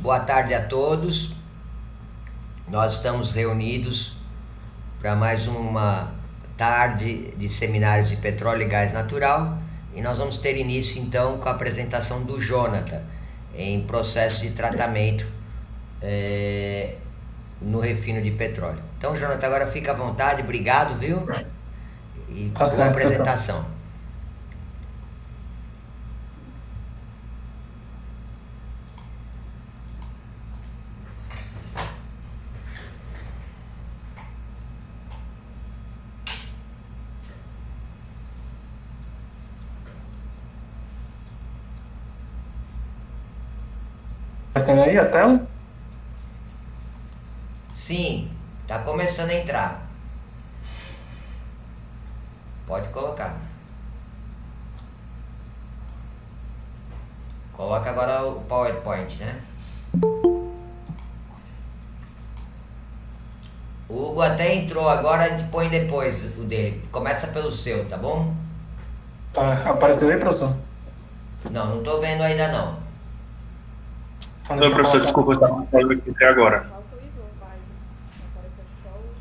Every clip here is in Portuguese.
Boa tarde a todos. Nós estamos reunidos para mais uma tarde de seminários de petróleo e gás natural e nós vamos ter início então com a apresentação do Jonathan em processo de tratamento no refino de petróleo. Então, Jonathan, agora fica à vontade, obrigado, viu? E Tá boa certo, professor. apresentação. Aparecendo aí a tela? Sim, está começando a entrar. Pode colocar. Coloca agora o PowerPoint, né? O Hugo até entrou agora, a gente põe depois o dele. Começa pelo seu, tá bom? Tá aparecendo aí, professor? Não, não tô vendo ainda não. Então Oi, deixa eu professor, colocar. desculpa, eu estava falando aqui até agora. Autorizou, vai. Tá aparecendo só o.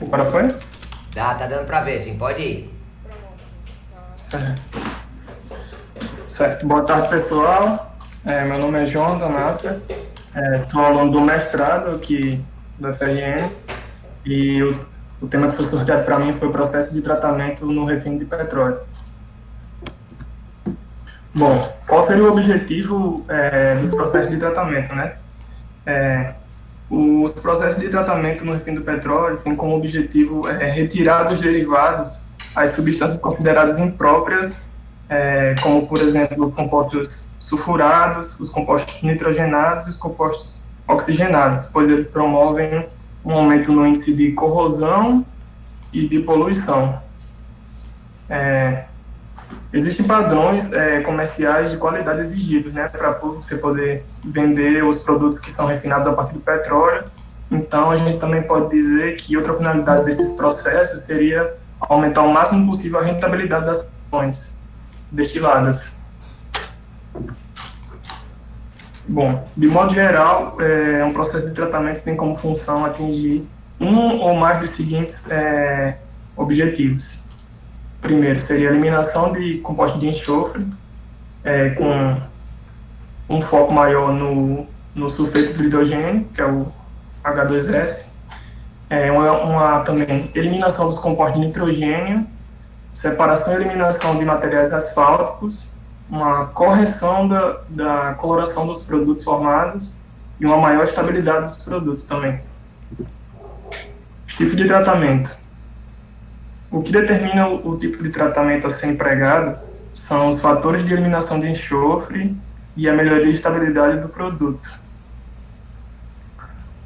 Agora foi? Tá dando pra ver, sim, pode ir. Pronto. Tá. Certo. Certo. Boa tarde, pessoal. Meu nome é João Danasca. Sou aluno do mestrado aqui da FRN. E o tema que foi sorteado para mim foi o processo de tratamento no refino de petróleo. Bom, qual seria o objetivo dos processos de tratamento, né? Os processos de tratamento no refino do petróleo têm como objetivo retirar dos derivados as substâncias consideradas impróprias, como, por exemplo, compostos sulfurados, os compostos nitrogenados e os compostos oxigenados, pois eles promovem um aumento no índice de corrosão e de poluição. Existem padrões comerciais de qualidade exigidos, né, para você poder vender os produtos que são refinados a partir do petróleo. Então, a gente também pode dizer que outra finalidade desses processos seria aumentar o máximo possível a rentabilidade das ações destiladas. Bom, de modo geral, um processo de tratamento tem como função atingir um ou mais dos seguintes objetivos. Primeiro, seria a eliminação de compostos de enxofre, com um foco maior no sulfeto de hidrogênio, que é o H2S. Também eliminação dos compostos de nitrogênio, separação e eliminação de materiais asfálticos, uma correção da coloração dos produtos formados e uma maior estabilidade dos produtos também. Os tipos de tratamento. O que determina o tipo de tratamento a ser empregado são os fatores de eliminação de enxofre e a melhoria de estabilidade do produto.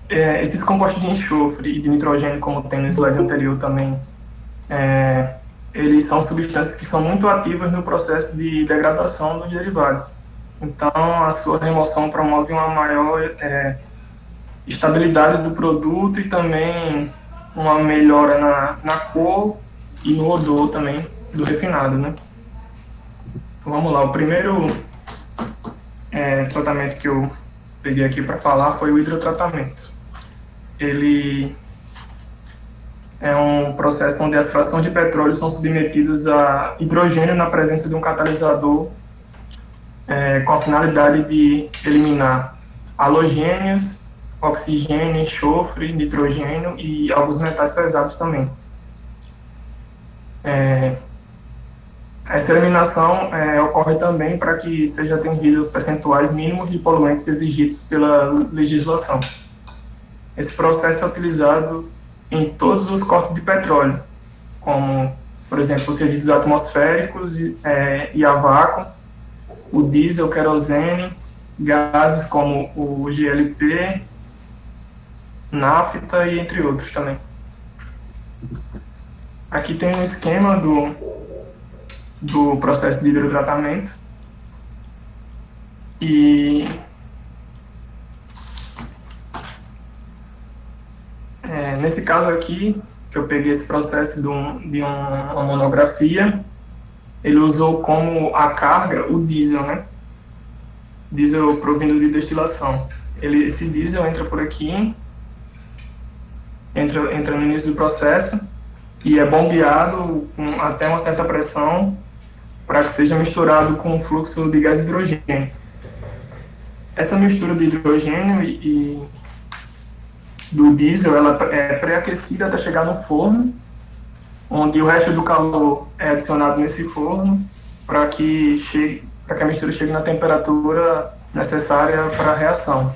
Esses compostos de enxofre e de nitrogênio, como tem no slide anterior também, eles são substâncias que são muito ativas no processo de degradação dos derivados. Então, a sua remoção promove uma maior estabilidade do produto e também uma melhora na cor e no odor também do refinado, né? Então, vamos lá. O primeiro tratamento que eu peguei aqui para falar foi o hidrotratamento. Ele é um processo onde as frações de petróleo são submetidas a hidrogênio na presença de um catalisador com a finalidade de eliminar halogênios, oxigênio, enxofre, nitrogênio e alguns metais pesados também. Essa eliminação ocorre também para que seja atendido os percentuais mínimos de poluentes exigidos pela legislação. Esse processo é utilizado em todos os cortes de petróleo, como, por exemplo, os resíduos atmosféricos e a vácuo, o diesel, querosene, gases como o GLP, nafta e entre outros também. Aqui tem um esquema do processo de hidrotratamento. E nesse caso aqui, que eu peguei esse processo de uma monografia, ele usou como a carga o diesel, né? Diesel provindo de destilação. Esse diesel entra por aqui, entra no início do processo e é bombeado até uma certa pressão para que seja misturado com o fluxo de gás hidrogênio. Essa mistura de hidrogênio e do diesel, ela é pré-aquecida até chegar no forno, onde o resto do calor é adicionado nesse forno para que a mistura chegue na temperatura necessária para a reação.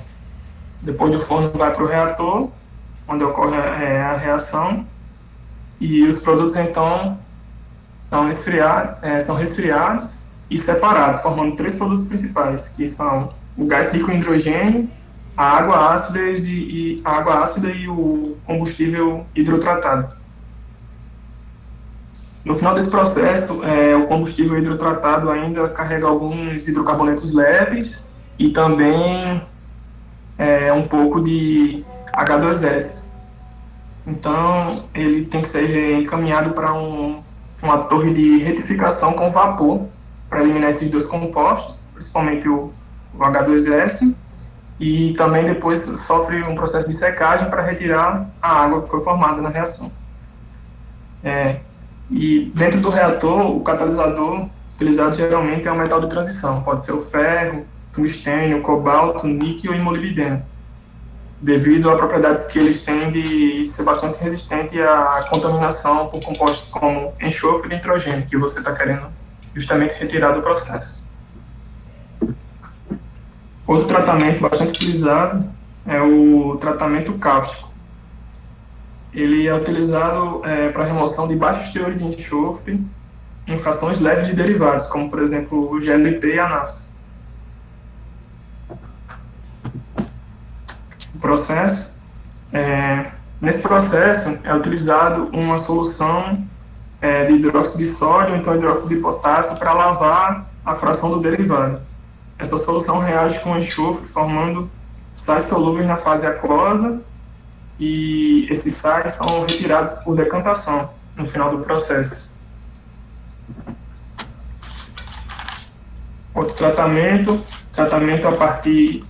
Depois do forno vai para o reator, onde ocorre a reação, e os produtos então são resfriados e separados, formando 3 produtos principais, que são o gás rico em hidrogênio, a água ácida e o combustível hidrotratado. No final desse processo, o combustível hidrotratado ainda carrega alguns hidrocarbonetos leves e também um pouco de H2S. Então, ele tem que ser encaminhado para uma torre de retificação com vapor para eliminar esses 2 compostos, principalmente o H2S, e também depois sofre um processo de secagem para retirar a água que foi formada na reação. E dentro do reator, o catalisador utilizado geralmente é o metal de transição, pode ser o ferro, tungstênio, cobalto, níquel e molibdênio, devido a propriedades que eles têm de ser bastante resistente à contaminação por compostos como enxofre e nitrogênio, que você está querendo justamente retirar do processo. Outro tratamento bastante utilizado é o tratamento cáustico. Ele é utilizado para remoção de baixos teores de enxofre em frações leves de derivados, como, por exemplo, o GLP e a nafta. Nesse processo é utilizado uma solução de hidróxido de sódio, ou então hidróxido de potássio, para lavar a fração do derivado. Essa solução reage com o enxofre, formando sais solúveis na fase aquosa, e esses sais são retirados por decantação no final do processo. Outro tratamento a partir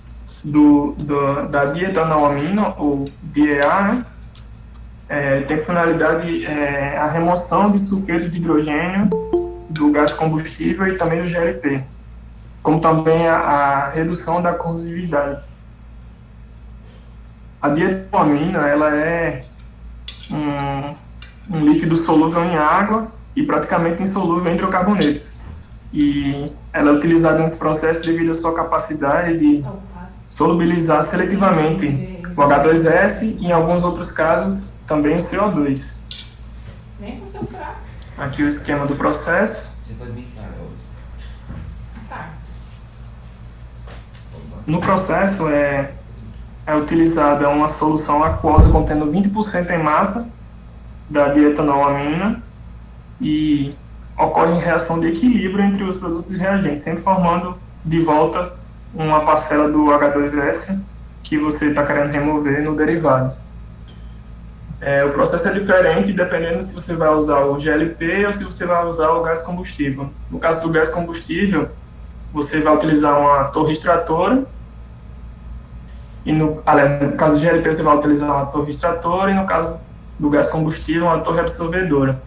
da dietanolamina, ou DEA, né? Tem finalidade a remoção de sulfetos de hidrogênio do gás combustível e também do GLP, como também a redução da corrosividade. A dietanolamina, ela é um líquido solúvel em água e praticamente insolúvel em hidrocarbonetos. E ela é utilizada nesse processo devido à sua capacidade de solubilizar seletivamente o H2S e, em alguns outros casos, também o CO2. Nem com seu prato. Aqui o esquema do processo. No processo é utilizada uma solução aquosa contendo 20% em massa da dietanolamina e ocorre reação de equilíbrio entre os produtos e reagentes, sempre formando de volta uma parcela do H2S que você está querendo remover no derivado. O processo é diferente dependendo se você vai usar o GLP ou se você vai usar o gás combustível. No caso do gás combustível, você vai utilizar uma torre extratora, e no caso do GLP você vai utilizar uma torre extratora, e no caso do gás combustível, uma torre absorvedora.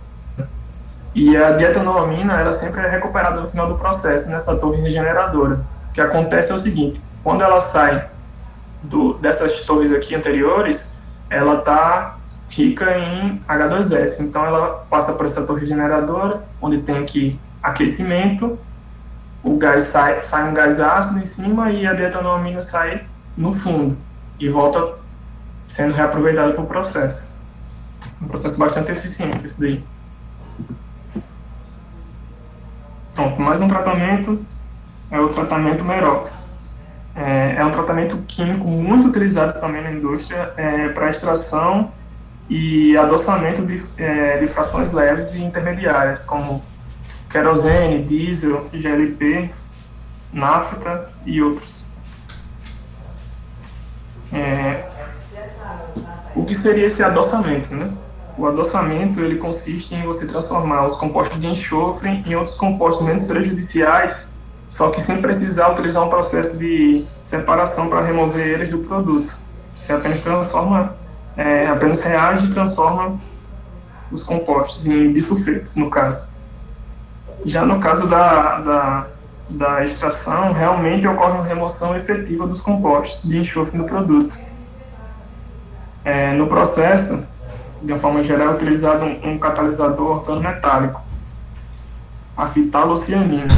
E a dietanolamina, ela sempre é recuperada no final do processo, nessa torre regeneradora. O que acontece é o seguinte: quando ela sai dessas torres aqui anteriores, ela está rica em H2S, então ela passa por essa torre regeneradora, onde tem aqui aquecimento, o gás sai um gás ácido em cima e a dietanolamina sai no fundo e volta sendo reaproveitada para o processo. Um processo bastante eficiente esse daí. Pronto, mais um tratamento é o tratamento Merox. É um tratamento químico muito utilizado também na indústria para extração e adoçamento de frações leves e intermediárias, como querosene, diesel, GLP, nafta e outros. O que seria esse adoçamento, né? O adoçamento, ele consiste em você transformar os compostos de enxofre em outros compostos menos prejudiciais, só que sem precisar utilizar um processo de separação para remover eles do produto. Você apenas apenas reage e transforma os compostos em disulfitos, no caso. Já no caso da extração, realmente ocorre uma remoção efetiva dos compostos de enxofre no produto. No processo, de uma forma geral, é utilizado um catalisador organometálico, a fitalocianina,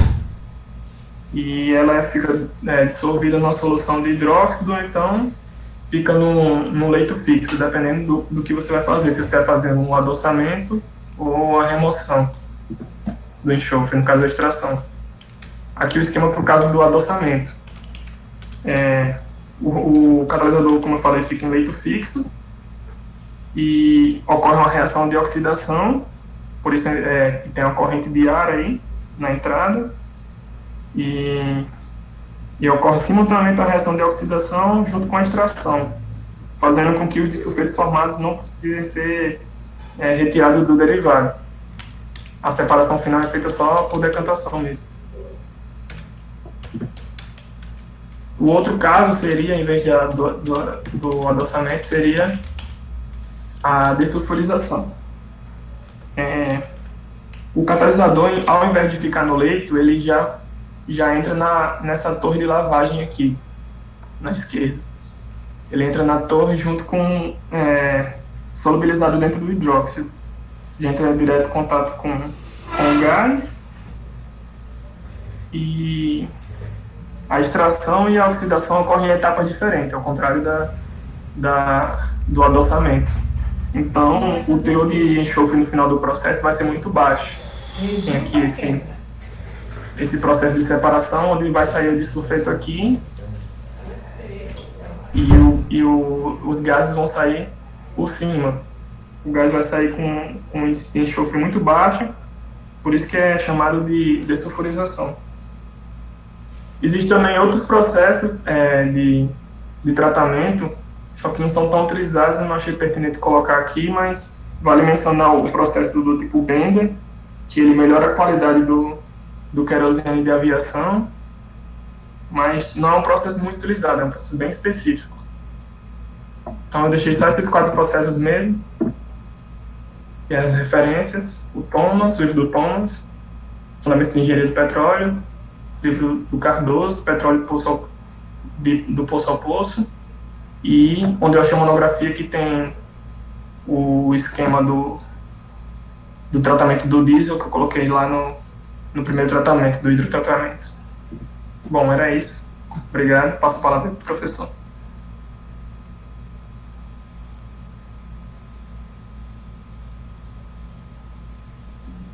e ela fica dissolvida numa solução de hidróxido, então fica no leito fixo, dependendo do que você vai fazer, se você vai fazer um adoçamento ou a remoção do enxofre, no caso da extração. Aqui o esquema para o caso do adoçamento. O catalisador, como eu falei, fica em leito fixo e ocorre uma reação de oxidação, por isso que tem uma corrente de ar aí na entrada, e ocorre simultaneamente a reação de oxidação junto com a extração, fazendo com que os disulfitos formados não precisem ser retirados do derivado. A separação final é feita só por decantação mesmo. O outro caso seria, em vez do adoçamento, seria a desulfurização. O catalisador, ao invés de ficar no leito, ele já entra nessa torre de lavagem aqui, na esquerda. Ele entra na torre junto com solubilizado dentro do hidróxido. Já entra em direto contato com o gás, e a extração e a oxidação ocorrem em etapas diferentes, ao contrário do adoçamento. Então, o teor de enxofre no final do processo vai ser muito baixo. Tem aqui esse processo de separação, onde vai sair o disulfeto aqui, e os gases vão sair por cima. O gás vai sair com um índice de enxofre muito baixo, por isso que é chamado de desulfurização. Existem também outros processos de tratamento, só que não são tão utilizados, eu não achei pertinente colocar aqui, mas vale mencionar o processo do tipo Bender, que ele melhora a qualidade do querosene de aviação, mas não é um processo muito utilizado, é um processo bem específico. Então eu deixei só esses 4 processos mesmo, e as referências: o Thomas, o livro do Thomas, Fundamentos de Engenharia do Petróleo, livro do Cardoso, Petróleo do Poço ao Poço, e onde eu achei a monografia que tem o esquema do tratamento do diesel, que eu coloquei lá no primeiro tratamento, do hidrotratamento. Bom, era isso. Obrigado. Passo a palavra para o professor.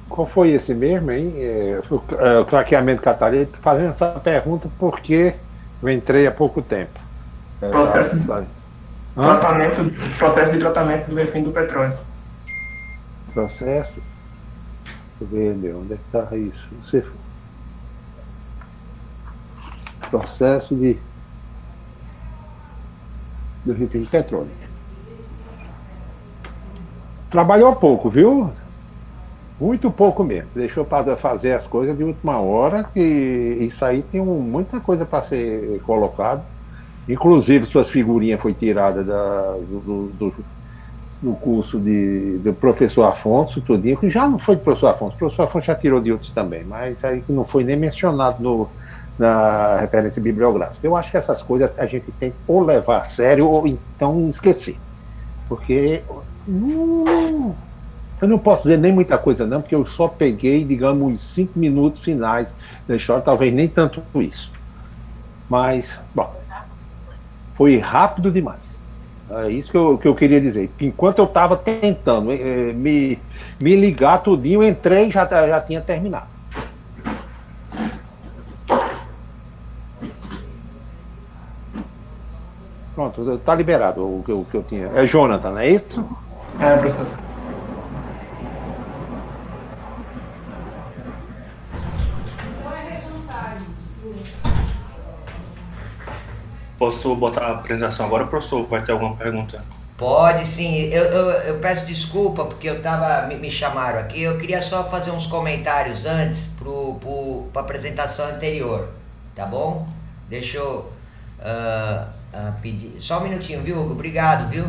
Qual foi esse mesmo, hein? O craqueamento catalítico, fazendo essa pergunta porque eu entrei há pouco tempo. Processo de tratamento do refino do petróleo. Processo. Deixa eu ver, onde é que está isso? Processo do refino de petróleo. Trabalhou pouco, viu? Muito pouco mesmo. Deixou para fazer as coisas de última hora, e isso aí tem muita coisa para ser colocado. Inclusive, suas figurinhas foi tirada do curso do professor Afonso, tudinho, que já não foi do professor Afonso. O professor Afonso já tirou de outros também, mas aí não foi nem mencionado na referência bibliográfica. Eu acho que essas coisas a gente tem que ou levar a sério ou então esquecer. Porque eu não posso dizer nem muita coisa não, porque eu só peguei, digamos, 5 minutos finais da história, talvez nem tanto isso. Mas, bom, foi rápido demais. É isso que eu queria dizer. Enquanto eu estava tentando me ligar tudinho, eu entrei e já tinha terminado. Pronto, está liberado o que eu tinha. É Jonathan, não é isso? É, professor. Então é resultado. Posso botar a apresentação agora, professor? Vai ter alguma pergunta? Pode sim, eu peço desculpa porque me chamaram aqui, eu queria só fazer uns comentários antes para a apresentação anterior, tá bom? Deixa eu pedir, só um minutinho, viu, Hugo? Obrigado, viu?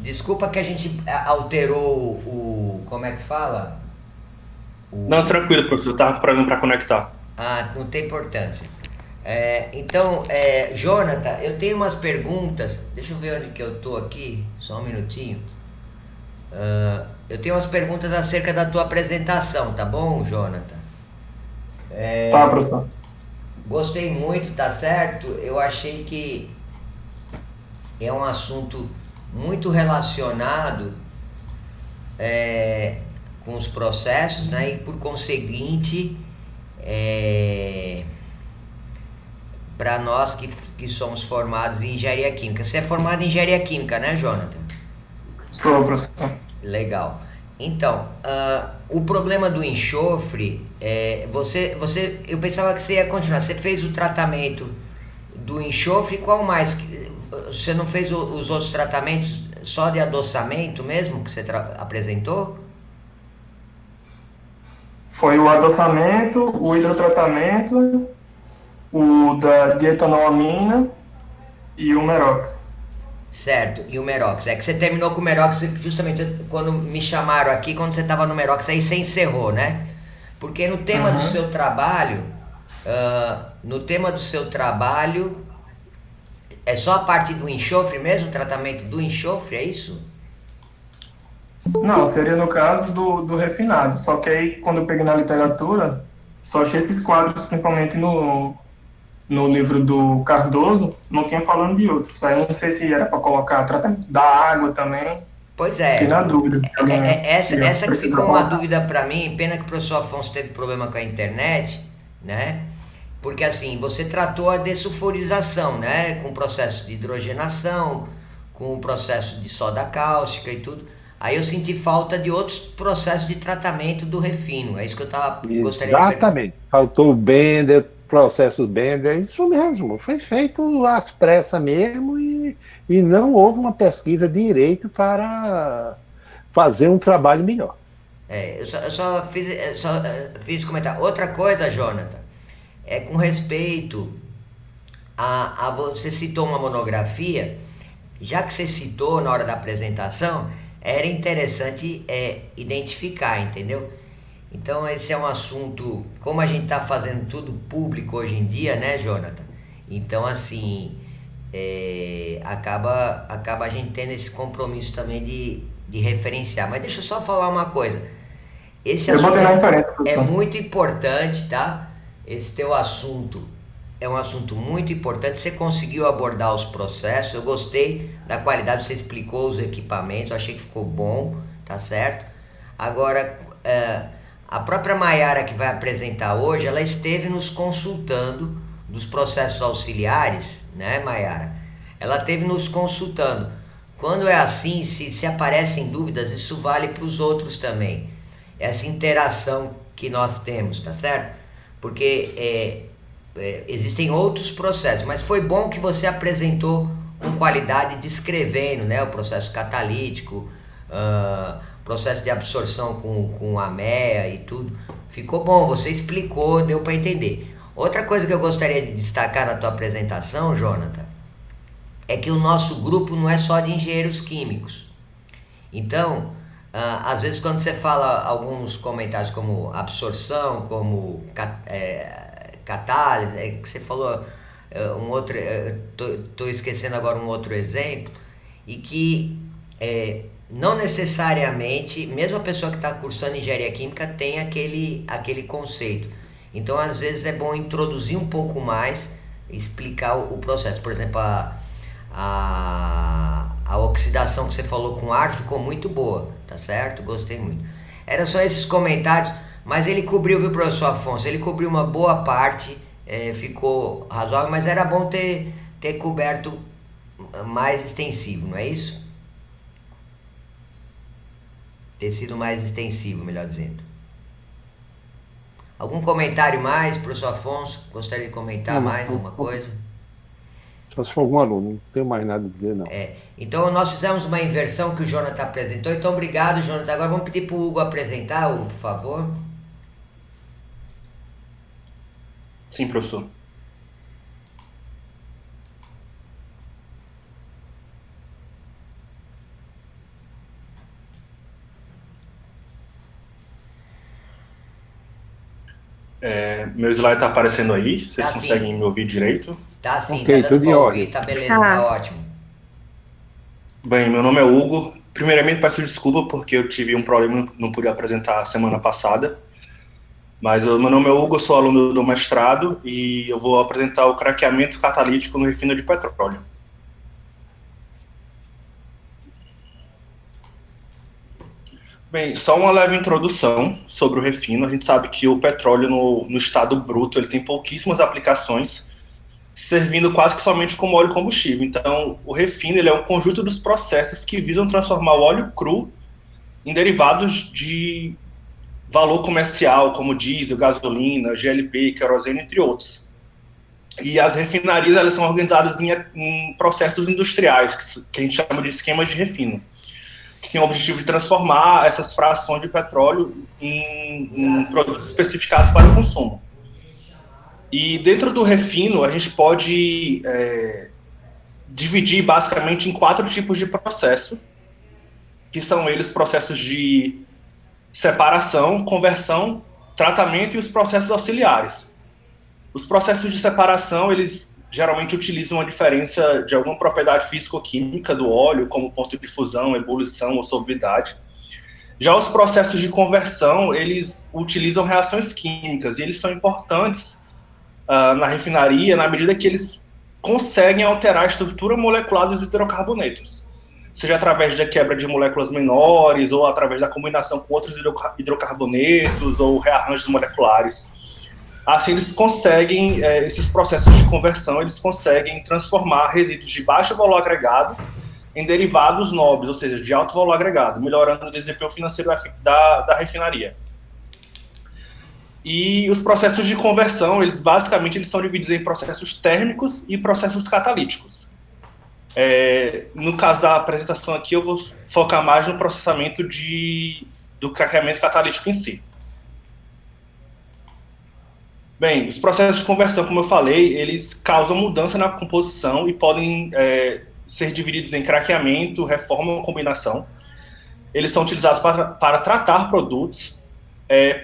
Desculpa que a gente alterou como é que fala? Não, tranquilo, professor. Tava com problema para conectar. Ah, não tem importância. Então, Jonathan, eu tenho umas perguntas. Deixa eu ver onde que eu tô aqui. Só um minutinho. Eu tenho umas perguntas acerca da tua apresentação, tá bom, Jonathan? Tá, professor. Gostei muito, tá certo? Eu achei que é um assunto muito relacionado com os processos, né? E por conseguinte, para nós que somos formados em engenharia química. Você é formado em engenharia química, né, Jonathan? Sou, professor. Legal. Então, o problema do enxofre, eu pensava que você ia continuar. Você fez o tratamento do enxofre, qual mais? Você não fez os outros tratamentos só de adoçamento mesmo que você apresentou? Foi o adoçamento, o hidrotratamento, o da dietanolamina e o Merox. Certo, e o Merox? É que você terminou com o Merox justamente quando me chamaram aqui, quando você estava no Merox, aí você encerrou, né? Porque no tema do seu trabalho, é só a parte do enxofre mesmo, o tratamento do enxofre, é isso? Não, seria no caso do refinado. Só que aí, quando eu peguei na literatura, só achei esses quadros, principalmente no livro do Cardoso, não tinha falando de outros. Aí eu não sei se era para colocar tratamento da água também. Pois é. Fiquei na dúvida. Essa que ficou uma dúvida para mim, pena que o professor Afonso teve problema com a internet, né? Porque assim, você tratou a dessulfurização, né? Com o processo de hidrogenação, com o processo de soda cáustica e tudo. Aí eu senti falta de outros processos de tratamento do refino. É isso que eu gostaria de ver. Exatamente. Faltou o Bender, processo Bender, isso mesmo. Foi feito às pressas mesmo e não houve uma pesquisa direito para fazer um trabalho melhor. Eu só fiz comentar. Outra coisa, Jonathan, com respeito a você citou uma monografia, já que você citou na hora da apresentação, era interessante identificar, entendeu? Então esse é um assunto, como a gente está fazendo tudo público hoje em dia, né, Jonathan? Então assim, acaba a gente tendo esse compromisso também de referenciar. Mas deixa eu só falar uma coisa. Esse assunto é muito importante, tá? Esse teu assunto é um assunto muito importante. Você conseguiu abordar os processos. Eu gostei da qualidade, você explicou os equipamentos, eu achei que ficou bom, tá certo? Agora, a própria Maiara que vai apresentar hoje, ela esteve nos consultando dos processos auxiliares, né, Maiara? Ela esteve nos consultando. Quando é assim, se aparecem dúvidas, isso vale para os outros também. Essa interação que nós temos, tá certo? Porque existem outros processos, mas foi bom que você apresentou com qualidade, descrevendo, né, o processo catalítico, processo de absorção com ammeia e tudo. Ficou bom, você explicou, deu para entender. Outra coisa que eu gostaria de destacar na tua apresentação, Jonathan, é que o nosso grupo não é só de engenheiros químicos. Então, às vezes quando você fala alguns comentários como absorção, como catálise, que você falou um outro, tô esquecendo agora um outro exemplo, e que não necessariamente, mesmo a pessoa que está cursando engenharia química tem aquele conceito. Então às vezes é bom introduzir um pouco mais, explicar o processo. Por exemplo, a oxidação que você falou com ar ficou muito boa, tá certo? Gostei muito. Era só esses comentários, mas ele cobriu, viu, professor Afonso? Ele cobriu uma boa parte, ficou razoável, mas era bom ter coberto mais extensivo, não é isso? ter sido mais extensivo, melhor dizendo. Algum comentário mais, professor Afonso? Gostaria de comentar mais alguma coisa? Só se for algum aluno, não tenho mais nada a dizer, não. Então nós fizemos uma inversão que o Jonathan apresentou. Então obrigado, Jonathan. Agora vamos pedir para o Hugo apresentar, Hugo, por favor. Sim, professor. Meu slide está aparecendo aí. Vocês Tá, conseguem me ouvir direito? Tá sim, Ok, tá dando tudo em para ordem. ouvir, tá beleza, tá ótimo. Bem, meu nome é Hugo. Primeiramente, peço desculpa porque eu tive um problema e não pude apresentar semana passada. Mas meu nome é Hugo, eu sou aluno do mestrado e eu vou apresentar o craqueamento catalítico no refino de petróleo. Bem, só uma leve introdução sobre o refino. A gente sabe que o petróleo no estado bruto ele tem pouquíssimas aplicações, servindo quase que somente como óleo combustível. Então, o refino ele é um conjunto dos processos que visam transformar o óleo cru em derivados de valor comercial, como diesel, gasolina, GLP, querosene, entre outros. E as refinarias elas são organizadas em processos industriais, que a gente chama de esquemas de refino, que tem o objetivo de transformar essas frações de petróleo em produtos especificados para o consumo. E dentro do refino, a gente pode dividir basicamente em 4 tipos de processo, que são eles processos de separação, conversão, tratamento e os processos auxiliares. Os processos de separação, eles geralmente utilizam a diferença de alguma propriedade físico-química do óleo, como ponto de fusão, ebulição ou solubilidade. Já os processos de conversão, eles utilizam reações químicas, e eles são importantes na refinaria, na medida que eles conseguem alterar a estrutura molecular dos hidrocarbonetos, seja através da quebra de moléculas menores, ou através da combinação com outros hidrocarbonetos, ou rearranjos moleculares. Assim, eles conseguem, esses processos de conversão, eles conseguem transformar resíduos de baixo valor agregado em derivados nobres, ou seja, de alto valor agregado, melhorando o desempenho financeiro da refinaria. E os processos de conversão, eles basicamente são divididos em processos térmicos e processos catalíticos. No caso da apresentação aqui, eu vou focar mais no processamento do craqueamento catalítico em si. Bem, os processos de conversão, como eu falei, eles causam mudança na composição e podem ser divididos em craqueamento, reforma ou combinação. Eles são utilizados para tratar produtos,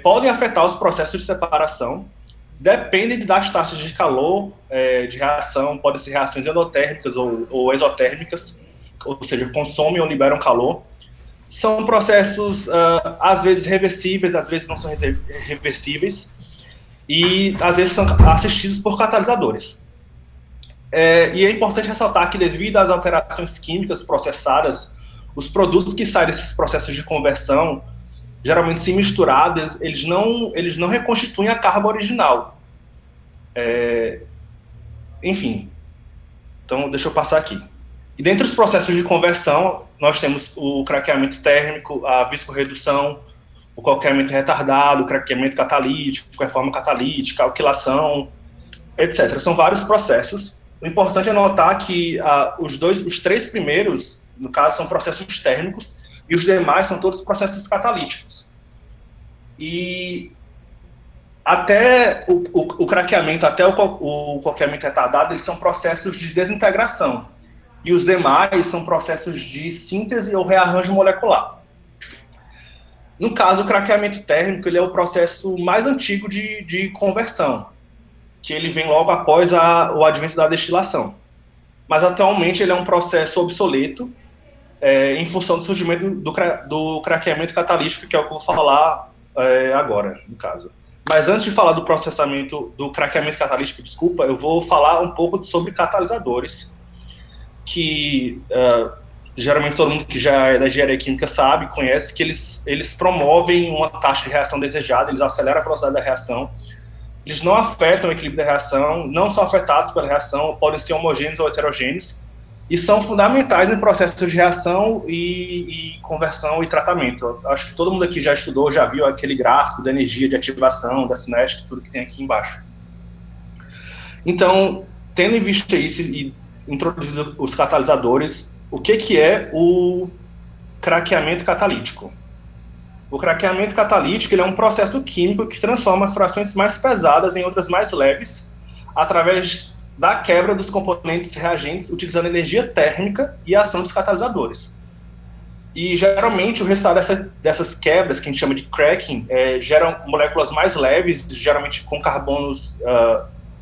podem afetar os processos de separação, dependem das taxas de calor, de reação, podem ser reações endotérmicas ou exotérmicas, ou seja, consomem ou liberam calor. São processos, às vezes, reversíveis, às vezes não são reversíveis, e às vezes são assistidos por catalisadores. E é importante ressaltar que, devido às alterações químicas processadas, os produtos que saem desses processos de conversão, geralmente se misturados, eles não reconstituem a carga original. Enfim, então deixa eu passar aqui. E dentre os processos de conversão, nós temos o craqueamento térmico, a viscorredução, o craqueamento retardado, o craqueamento catalítico, reforma catalítica, alquilação, etc. São vários processos. O importante é notar que os 3 primeiros, no caso, são processos térmicos, e os demais são todos processos catalíticos. E até o craqueamento, até o craqueamento retardado, eles são processos de desintegração. E os demais são processos de síntese ou rearranjo molecular. No caso, o craqueamento térmico ele é o processo mais antigo de conversão, que ele vem logo após o advento da destilação. Mas atualmente ele é um processo obsoleto, em função do surgimento do craqueamento catalítico, que é o que eu vou falar agora, no caso. Mas antes de falar do processamento do craqueamento catalítico, eu vou falar um pouco sobre catalisadores, que geralmente todo mundo que já é da engenharia química sabe, conhece, que eles promovem uma taxa de reação desejada, eles aceleram a velocidade da reação, eles não afetam o equilíbrio da reação, não são afetados pela reação, podem ser homogêneos ou heterogêneos, e são fundamentais em processos de reação e conversão e tratamento. Eu acho que todo mundo aqui já estudou, já viu aquele gráfico da energia de ativação, da cinética, tudo que tem aqui embaixo. Então, tendo em vista isso e introduzido os catalisadores, o que é o craqueamento catalítico? O craqueamento catalítico ele é um processo químico que transforma as frações mais pesadas em outras mais leves através da quebra dos componentes reagentes utilizando energia térmica e a ação dos catalisadores. E, geralmente, o resultado dessas quebras, que a gente chama de cracking, geram moléculas mais leves, geralmente com carbonos,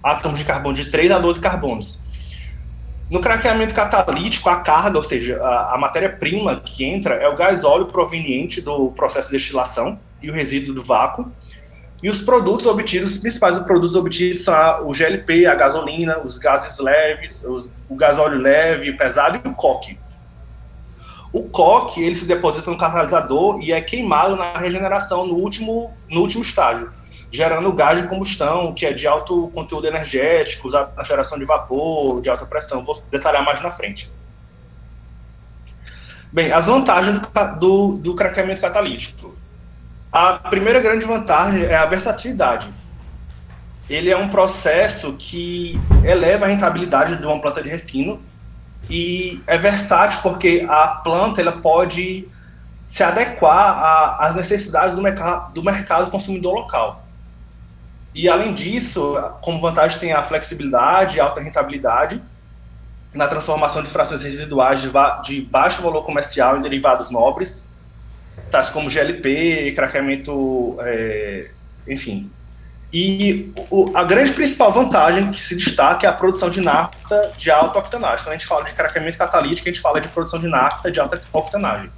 átomos de carbono de 3 a 12 carbonos. No craqueamento catalítico, a carga, ou seja, a matéria-prima que entra é o gás óleo proveniente do processo de destilação e o resíduo do vácuo. E os produtos obtidos, os principais produtos obtidos são o GLP, a gasolina, os gases leves, o gasóleo leve, o pesado e o coque. O coque, ele se deposita no catalisador e é queimado na regeneração no último estágio, gerando gás de combustão, que é de alto conteúdo energético, usado na geração de vapor, de alta pressão. Vou detalhar mais na frente. Bem, as vantagens do craqueamento catalítico. A primeira grande vantagem é a versatilidade. Ele é um processo que eleva a rentabilidade de uma planta de refino e é versátil porque a planta ela pode se adequar às necessidades do mercado consumidor local. E, além disso, como vantagem tem a flexibilidade e alta rentabilidade na transformação de frações residuais de baixo valor comercial em derivados nobres, tais como GLP, craqueamento, enfim. E a grande principal vantagem que se destaca é a produção de nafta de alta octanagem. Quando a gente fala de craqueamento catalítico, a gente fala de produção de nafta de alta octanagem.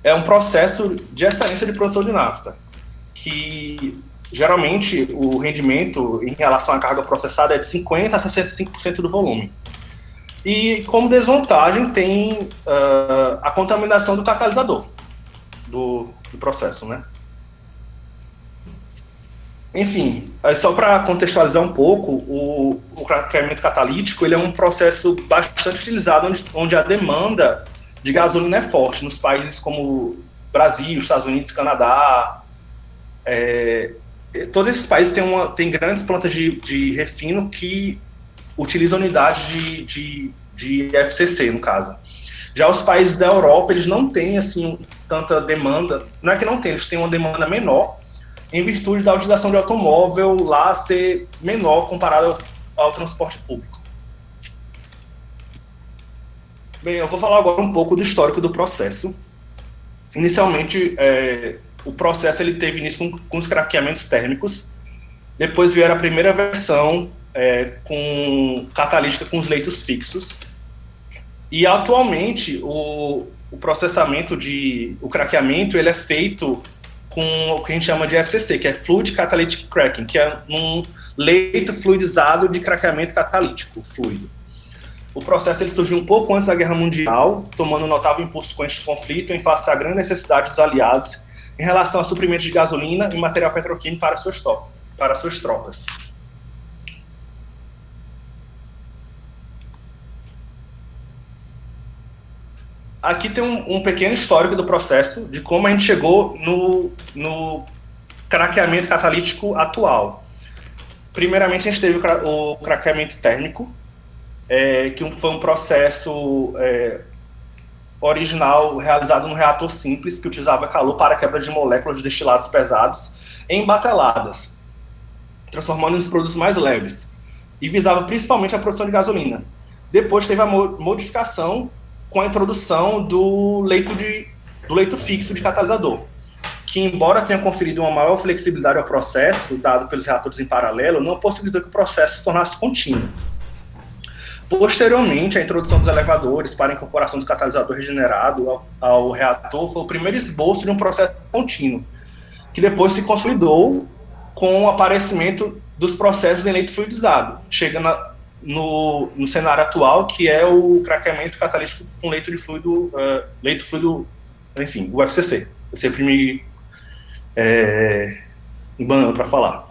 É um processo de excelência de produção de nafta, que geralmente o rendimento em relação à carga processada é de 50% a 65% do volume. E como desvantagem tem a contaminação do catalisador do processo, né? Enfim, só para contextualizar um pouco, o craqueamento catalítico ele é um processo bastante utilizado onde a demanda de gasolina é forte, nos países como Brasil, Estados Unidos, Canadá. Todos esses países têm grandes plantas de refino que utilizam unidades de FCC, no caso. Já os países da Europa, eles não têm assim, tanta demanda, não é que não tem, eles têm uma demanda menor, em virtude da utilização de automóvel lá ser menor comparado ao transporte público. Bem, eu vou falar agora um pouco do histórico do processo. Inicialmente, o processo ele teve início com os craqueamentos térmicos, depois vieram a primeira versão com catalítica com os leitos fixos, e atualmente o processamento o craqueamento ele é feito com o que a gente chama de FCC, que é Fluid Catalytic Cracking, que é um leito fluidizado de craqueamento catalítico fluido. O processo ele surgiu um pouco antes da Guerra Mundial, tomando um notável impulso com este conflito em face à grande necessidade dos aliados em relação a suprimentos de gasolina e material petroquímico para suas tropas. Aqui tem um pequeno histórico do processo, de como a gente chegou no craqueamento catalítico atual. Primeiramente, a gente teve o craqueamento térmico, que foi um processo original realizado num reator simples, que utilizava calor para a quebra de moléculas de destilados pesados em bateladas, transformando em produtos mais leves, e visava principalmente a produção de gasolina. Depois teve a modificação com a introdução do leito fixo de catalisador, que, embora tenha conferido uma maior flexibilidade ao processo, dado pelos reatores em paralelo, não possibilitou que o processo se tornasse contínuo. Posteriormente, a introdução dos elevadores para a incorporação do catalisador regenerado ao reator foi o primeiro esboço de um processo contínuo, que depois se consolidou com o aparecimento dos processos em leito fluidizado, chegando no cenário atual, que é o craqueamento catalítico com leito fluido, enfim, o FCC. Eu sempre me embanando para falar.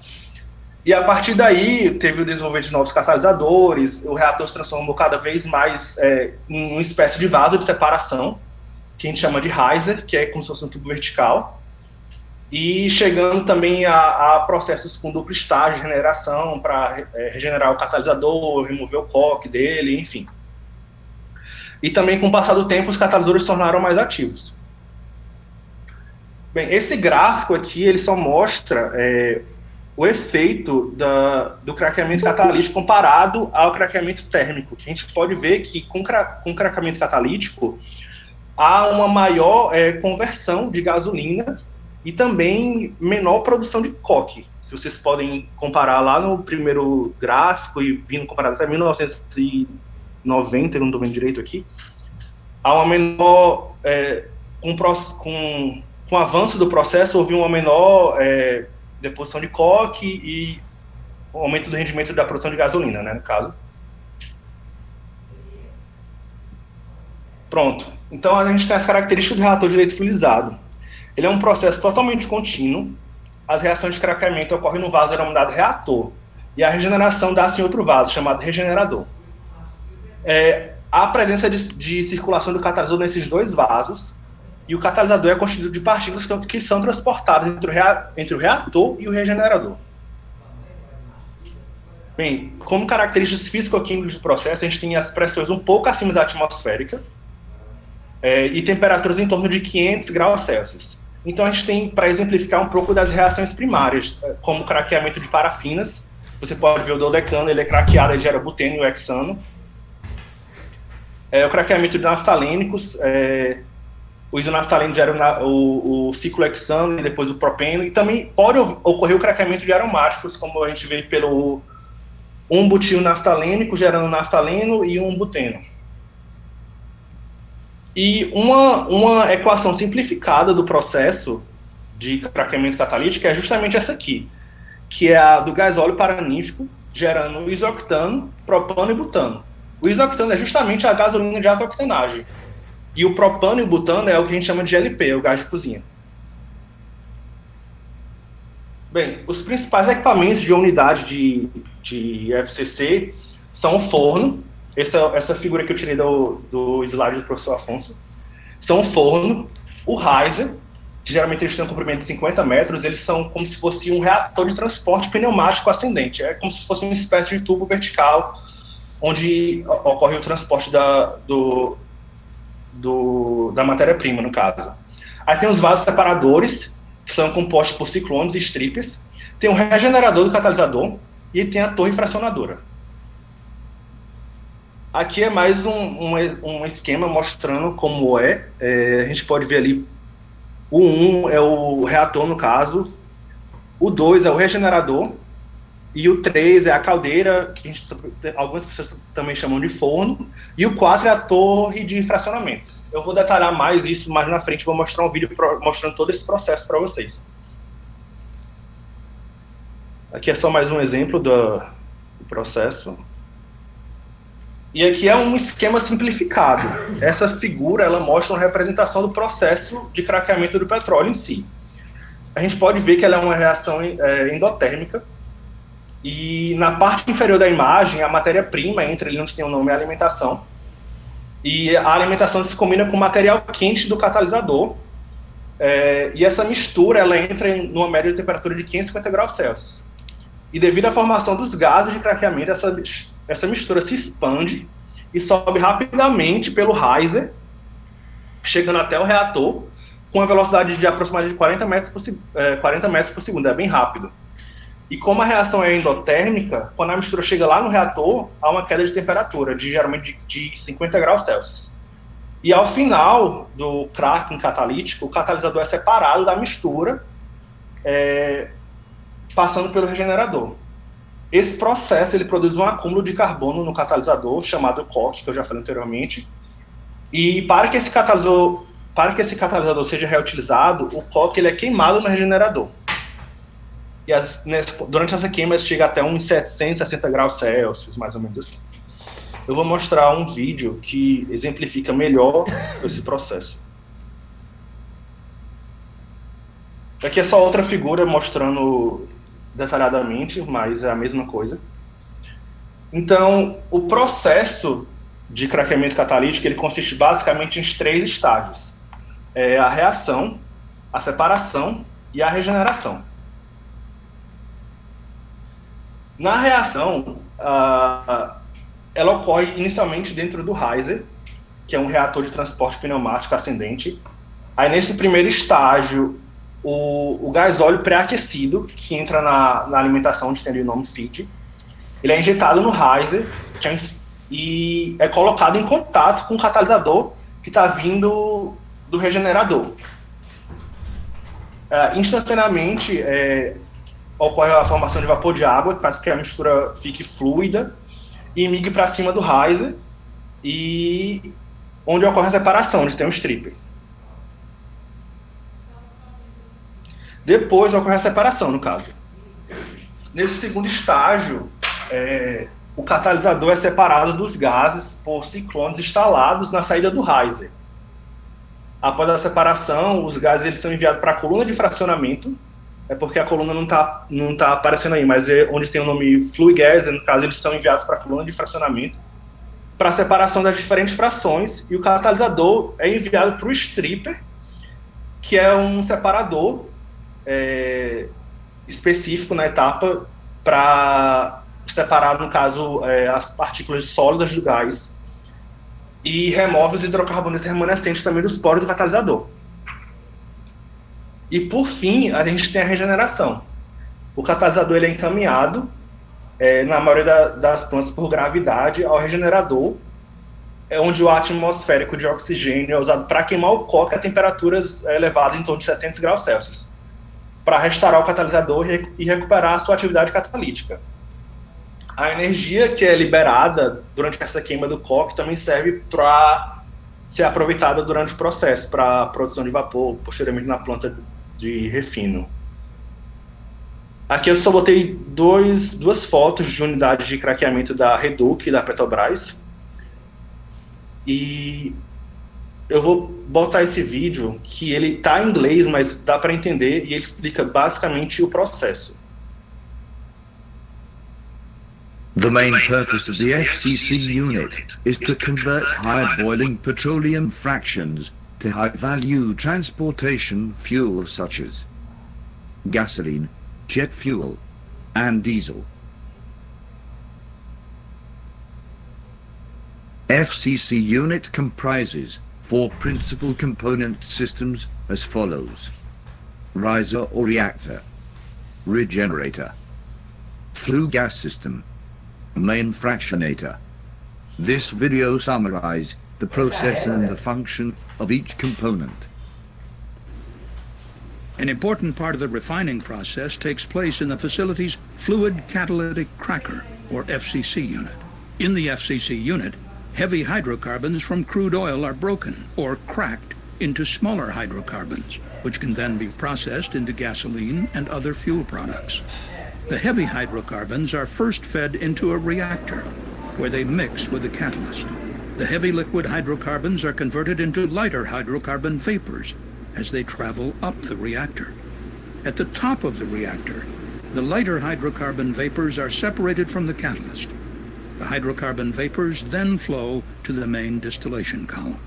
E a partir daí, teve o desenvolvimento de novos catalisadores, o reator se transformou cada vez mais em uma espécie de vaso de separação, que a gente chama de riser, que é como se fosse um tubo vertical, e chegando também a processos com duplo estágio de regeneração, para regenerar o catalisador, remover o coque dele, enfim. E também, com o passar do tempo, os catalisadores se tornaram mais ativos. Bem, esse gráfico aqui, ele só mostra o efeito do craqueamento catalítico comparado ao craqueamento térmico, que a gente pode ver que com craqueamento catalítico há uma maior conversão de gasolina e também menor produção de coque. Se vocês podem comparar lá no primeiro gráfico e vindo comparado até 1990, eu não estou vendo direito aqui, há uma menor, com o avanço do processo, houve uma menor deposição de coque e o aumento do rendimento da produção de gasolina, né, no caso. Pronto. Então, a gente tem as características do reator de leite fluidizado. Ele é um processo totalmente contínuo. As reações de craqueamento ocorrem no vaso denominado reator, e a regeneração dá-se em outro vaso, chamado regenerador. Há a presença de circulação do catalisador nesses dois vasos, e o catalisador é constituído de partículas que são transportadas entre o reator e o regenerador. Bem, como características físico-químicas do processo, a gente tem as pressões um pouco acima da atmosférica e temperaturas em torno de 500 graus Celsius. Então a gente tem, para exemplificar um pouco das reações primárias, como o craqueamento de parafinas. Você pode ver o dodecano, ele é craqueado, ele gera buteno e hexano. O craqueamento de naftalênicos, o isonaftaleino gera o ciclohexano e depois o propeno, e também pode ocorrer o craqueamento de aromáticos, como a gente vê pelo 1-butil-naftalênico gerando naftaleno e 1-buteno. E uma equação simplificada do processo de craqueamento catalítico é justamente essa aqui, que é a do gás óleo paranífico gerando isoctano, propano e butano. O isoctano é justamente a gasolina de alta octanagem. E o propano e o butano é o que a gente chama de GLP, o gás de cozinha. Bem, os principais equipamentos de unidade de FCC são o forno. Essa figura que eu tirei do slide do professor Afonso. São o forno, o riser, que geralmente eles têm um comprimento de 50 metros, eles são como se fosse um reator de transporte pneumático ascendente. É como se fosse uma espécie de tubo vertical, onde ocorre o transporte da matéria-prima, no caso. Aí tem os vasos separadores, que são compostos por ciclones e strippers. Tem o regenerador do catalisador e tem a torre fracionadora. Aqui é mais um esquema mostrando como a gente pode ver ali, o 1 é o reator, no caso, o 2 é o regenerador, e o 3 é a caldeira, que algumas pessoas também chamam de forno, e o 4 é a torre de fracionamento. Eu vou detalhar mais isso mais na frente, vou mostrar um vídeo mostrando todo esse processo para vocês. Aqui é só mais um exemplo do processo. E aqui é um esquema simplificado. Essa figura, ela mostra uma representação do processo de craqueamento do petróleo em si. A gente pode ver que ela é uma reação endotérmica, e na parte inferior da imagem, a matéria-prima entra ali onde tem o nome alimentação, e a alimentação se combina com o material quente do catalisador, e essa mistura, ela entra numa média de temperatura de 550 graus Celsius. E devido à formação dos gases de craqueamento, essa mistura se expande e sobe rapidamente pelo riser, chegando até o reator, com uma velocidade de aproximadamente 40 metros por segundo, é bem rápido. E como a reação é endotérmica, quando a mistura chega lá no reator, há uma queda de temperatura, geralmente de 50 graus Celsius. E ao final do cracking catalítico, o catalisador é separado da mistura, passando pelo regenerador. Esse processo ele produz um acúmulo de carbono no catalisador, chamado coque, que eu já falei anteriormente. E para que esse catalisador seja reutilizado, o coque ele é queimado no regenerador. E durante essa queima chega até uns 760 graus Celsius, mais ou menos assim. Eu vou mostrar um vídeo que exemplifica melhor esse processo. Aqui é só outra figura mostrando detalhadamente, mas é a mesma coisa. Então, o processo de craqueamento catalítico ele consiste basicamente em 3 estágios. A reação, a separação e a regeneração. Na reação, ela ocorre inicialmente dentro do riser, que é um reator de transporte pneumático ascendente. Aí, nesse primeiro estágio, o gás óleo pré-aquecido, que entra na alimentação, onde tem o nome feed, ele é injetado no riser e é colocado em contato com o catalisador que está vindo do regenerador. Instantaneamente, ocorre a formação de vapor de água, que faz com que a mistura fique fluida e migre para cima do riser, e onde ocorre a separação, onde tem um stripper. Depois ocorre a separação, no caso. Nesse segundo estágio, o catalisador é separado dos gases por ciclones instalados na saída do riser. Após a separação, os gases eles são enviados para a coluna de fracionamento, porque a coluna não tá aparecendo aí, mas é onde tem o nome flue gas, no caso eles são enviados para a coluna de fracionamento, para a separação das diferentes frações, e o catalisador é enviado para o stripper, que é um separador específico na etapa para separar, no caso, as partículas sólidas do gás, e remove os hidrocarbonetos remanescentes também dos poros do catalisador. E, por fim, a gente tem a regeneração. O catalisador ele é encaminhado, na maioria das plantas, por gravidade, ao regenerador, onde o atmosférico de oxigênio é usado para queimar o coque a temperaturas elevadas em torno de 700 graus Celsius, para restaurar o catalisador e recuperar a sua atividade catalítica. A energia que é liberada durante essa queima do coque também serve para ser aproveitada durante o processo, para a produção de vapor, posteriormente na planta de refino. Aqui eu só botei duas fotos de unidades de craqueamento da Reduc e da Petrobras. E eu vou botar esse vídeo, que ele tá em inglês, mas dá para entender, e ele explica basicamente o processo. The main purpose of the FCC unit is to convert high-boiling petroleum fractions to high-value transportation fuels such as gasoline, jet fuel, and diesel. FCC unit comprises 4 principal component systems as follows: riser or reactor, regenerator, flue gas system, main fractionator. This video summarizes the process and the function of each component. An important part of the refining process takes place in the facility's Fluid Catalytic Cracker, or FCC unit. In the FCC unit, heavy hydrocarbons from crude oil are broken or cracked into smaller hydrocarbons, which can then be processed into gasoline and other fuel products. The heavy hydrocarbons are first fed into a reactor, where they mix with the catalyst. The heavy liquid hydrocarbons are converted into lighter hydrocarbon vapors as they travel up the reactor. At the top of the reactor, the lighter hydrocarbon vapors are separated from the catalyst. The hydrocarbon vapors then flow to the main distillation column.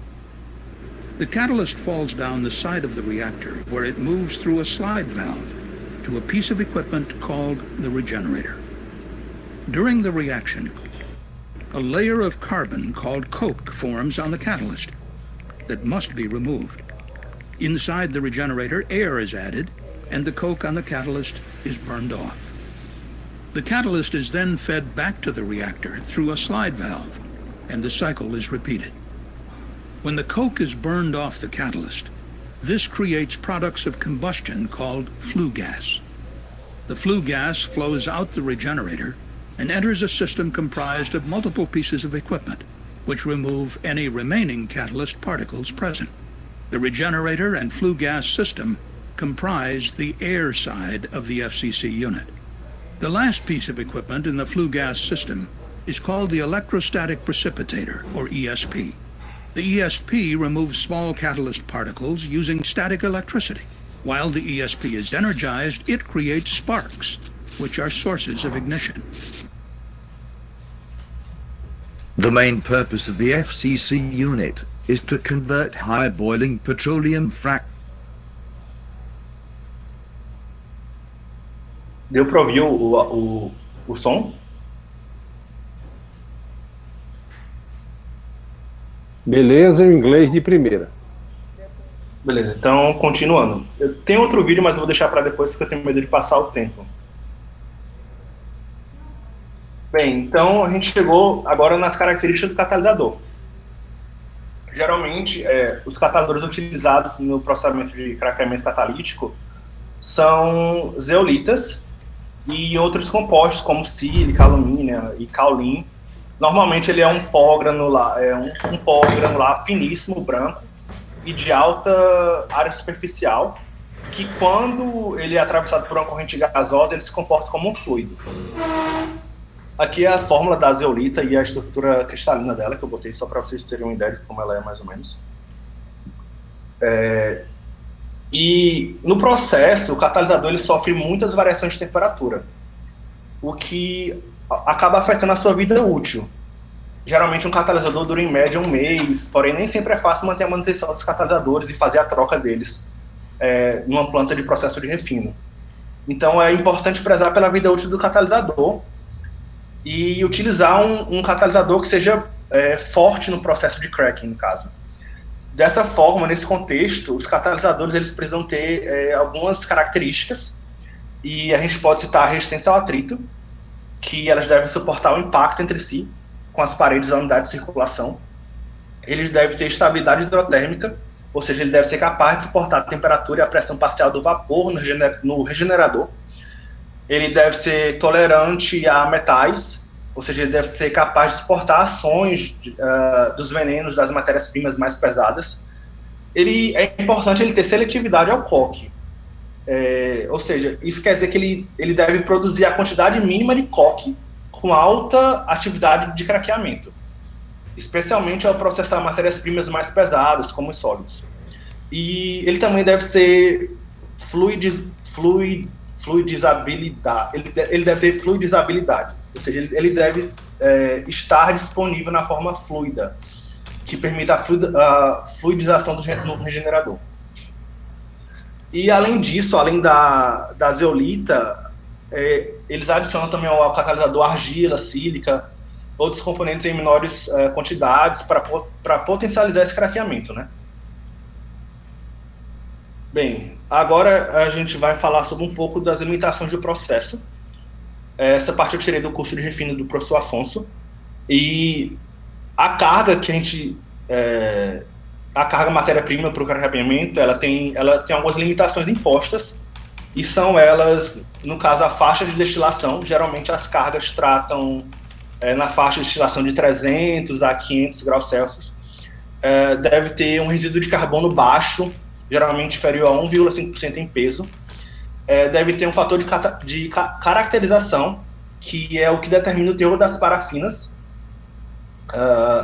The catalyst falls down the side of the reactor, where it moves through a slide valve to a piece of equipment called the regenerator. During the reaction, a layer of carbon called coke forms on the catalyst that must be removed. Inside the regenerator, air is added, and the coke on the catalyst is burned off. The catalyst is then fed back to the reactor through a slide valve, and the cycle is repeated. When the coke is burned off the catalyst, this creates products of combustion called flue gas. The flue gas flows out the regenerator and enters a system comprised of multiple pieces of equipment, which remove any remaining catalyst particles present. The regenerator and flue gas system comprise the air side of the FCC unit. The last piece of equipment in the flue gas system is called the electrostatic precipitator, or ESP. The ESP removes small catalyst particles using static electricity. While the ESP is energized, it creates sparks, which are sources of ignition. The main purpose of the FCC unit is to convert high boiling petroleum frac. Deu para ouvir o som? Beleza, o inglês de primeira. Beleza, então continuando. Eu tenho outro vídeo, mas eu vou deixar para depois porque eu tenho medo de passar o tempo. Bem, então a gente chegou agora nas características do catalisador. Geralmente, os catalisadores utilizados no processamento de craqueamento catalítico são zeolitas e outros compostos como sílica, alumínio e caolin. Normalmente ele é um pó granular, um pó granular finíssimo, branco e de alta área superficial, que quando ele é atravessado por uma corrente gasosa, ele se comporta como um fluido. Aqui é a fórmula da zeolita e a estrutura cristalina dela, que eu botei só para vocês terem uma ideia de como ela é mais ou menos. E no processo, o catalisador ele sofre muitas variações de temperatura, o que acaba afetando a sua vida útil. Geralmente um catalisador dura em média um mês, porém nem sempre é fácil manter a manutenção dos catalisadores e fazer a troca deles numa planta de processo de refino. Então é importante prezar pela vida útil do catalisador e utilizar um catalisador que seja forte no processo de cracking, no caso. Dessa forma, nesse contexto, os catalisadores eles precisam ter algumas características, e a gente pode citar a resistência ao atrito, que elas devem suportar o impacto entre si, com as paredes da unidade de circulação. Ele deve ter estabilidade hidrotérmica, ou seja, ele deve ser capaz de suportar a temperatura e a pressão parcial do vapor no regenerador. Ele deve ser tolerante a metais, ou seja, ele deve ser capaz de suportar ações dos venenos das matérias-primas mais pesadas. É importante ele ter seletividade ao coque. Ou seja, isso quer dizer que ele deve produzir a quantidade mínima de coque com alta atividade de craqueamento, especialmente ao processar matérias-primas mais pesadas, como os sólidos. E ele também deve ser fluidizabilidade. Ele deve ter fluidizabilidade, ou seja, ele deve estar disponível na forma fluida, que permita a fluidização no regenerador. E além disso, além da zeolita, eles adicionam também ao catalisador argila, sílica, outros componentes em menores quantidades para potencializar esse craqueamento, né? Bem, agora a gente vai falar sobre um pouco das limitações do processo. Essa parte eu tirei do curso de refino do professor Afonso. E a carga que a carga matéria-prima para o craqueamento, ela tem algumas limitações impostas, e são elas, no caso, a faixa de destilação. Geralmente as cargas tratam na faixa de destilação de 300 a 500 graus Celsius. Deve ter um resíduo de carbono baixo, geralmente inferior a 1,5% em peso. Deve ter um fator de caracterização, que é o que determina o teor das parafinas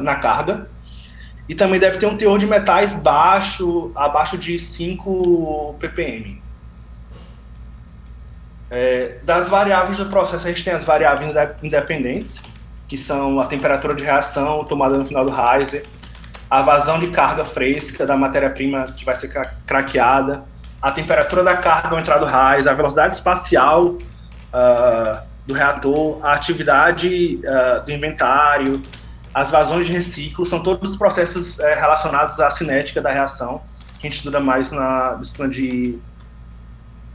na carga. E também deve ter um teor de metais baixo, abaixo de 5 ppm. Das variáveis do processo, a gente tem as variáveis independentes, que são a temperatura de reação tomada no final do riser, a vazão de carga fresca da matéria-prima que vai ser craqueada, a temperatura da carga ao entrar do riser, a velocidade espacial do reator, a atividade do inventário, as vazões de reciclo. São todos os processos relacionados à cinética da reação, que a gente estuda mais na disciplina de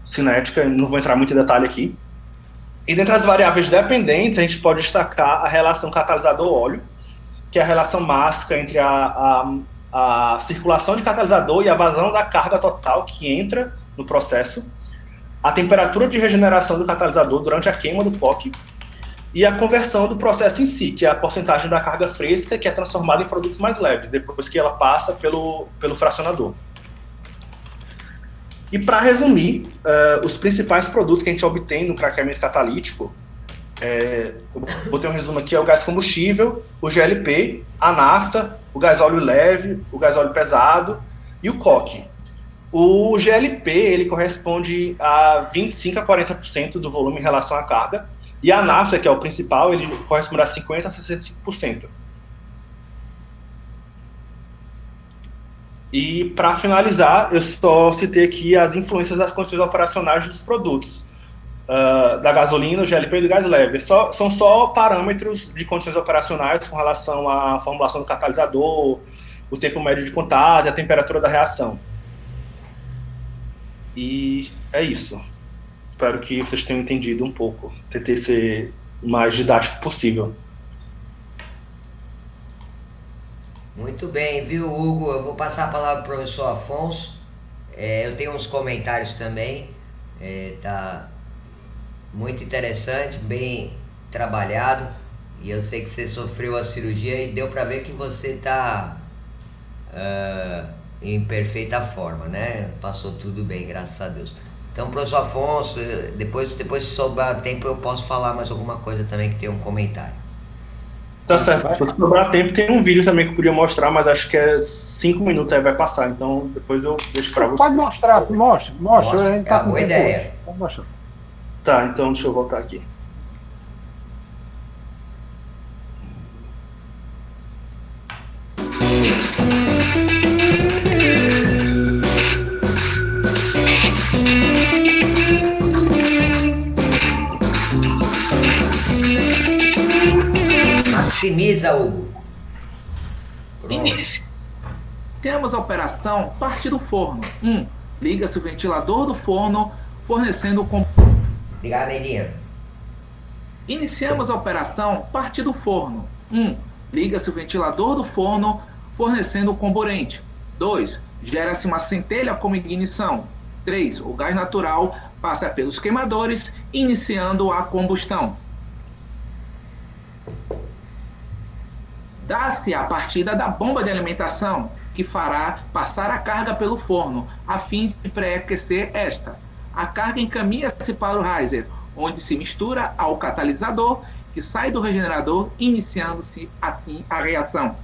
cinética, não vou entrar muito em detalhe aqui. E dentre as variáveis dependentes, a gente pode destacar a relação catalisador-óleo, que é a relação mássica entre a circulação de catalisador e a vazão da carga total que entra no processo, a temperatura de regeneração do catalisador durante a queima do coque, e a conversão do processo em si, que é a porcentagem da carga fresca que é transformada em produtos mais leves, depois que ela passa pelo fracionador. E para resumir, os principais produtos que a gente obtém no craqueamento catalítico, eu botei um resumo aqui, é o gás combustível, o GLP, a nafta, o gasóleo leve, o gasóleo pesado e o coque. O GLP, ele corresponde a 25 a 40% do volume em relação à carga, e a nafta, que é o principal, ele corresponde a 50 a 65%. E, para finalizar, eu só citei aqui as influências das condições operacionais dos produtos, da gasolina, do GLP e do gás leve. São só parâmetros de condições operacionais com relação à formulação do catalisador, o tempo médio de contato, a temperatura da reação. E é isso. Espero que vocês tenham entendido um pouco. Tentei ser o mais didático possível. Muito bem, viu, Hugo? Eu vou passar a palavra para o professor Afonso. Eu tenho uns comentários também. Tá muito interessante, bem trabalhado. E eu sei que você sofreu a cirurgia e deu para ver que você está em perfeita forma, né? Passou tudo bem, graças a Deus. Então, professor Afonso, depois se sobrar tempo eu posso falar mais alguma coisa também que tem um comentário. Tá certo. Se sobrar tempo, tem um vídeo também que eu queria mostrar, mas acho que é 5 minutos, aí vai passar. Então, depois eu deixo para você. Pode mostrar, mostra. A gente É uma boa ideia. Pode mostrar. Tá, então deixa eu voltar aqui. Maximiza, Hugo. Temos a operação partir do forno. 1. Liga-se o ventilador do forno, fornecendo o Obrigado, Neidinha. Iniciamos a operação partir do forno. 1. Liga-se o ventilador do forno, fornecendo o comburente. 2. Gera-se uma centelha como ignição. 3. O gás natural passa pelos queimadores, iniciando a combustão. Dá-se a partida da bomba de alimentação, que fará passar a carga pelo forno, a fim de pré-aquecer esta. A carga encaminha-se para o riser, onde se mistura ao catalisador, que sai do regenerador, iniciando-se assim a reação.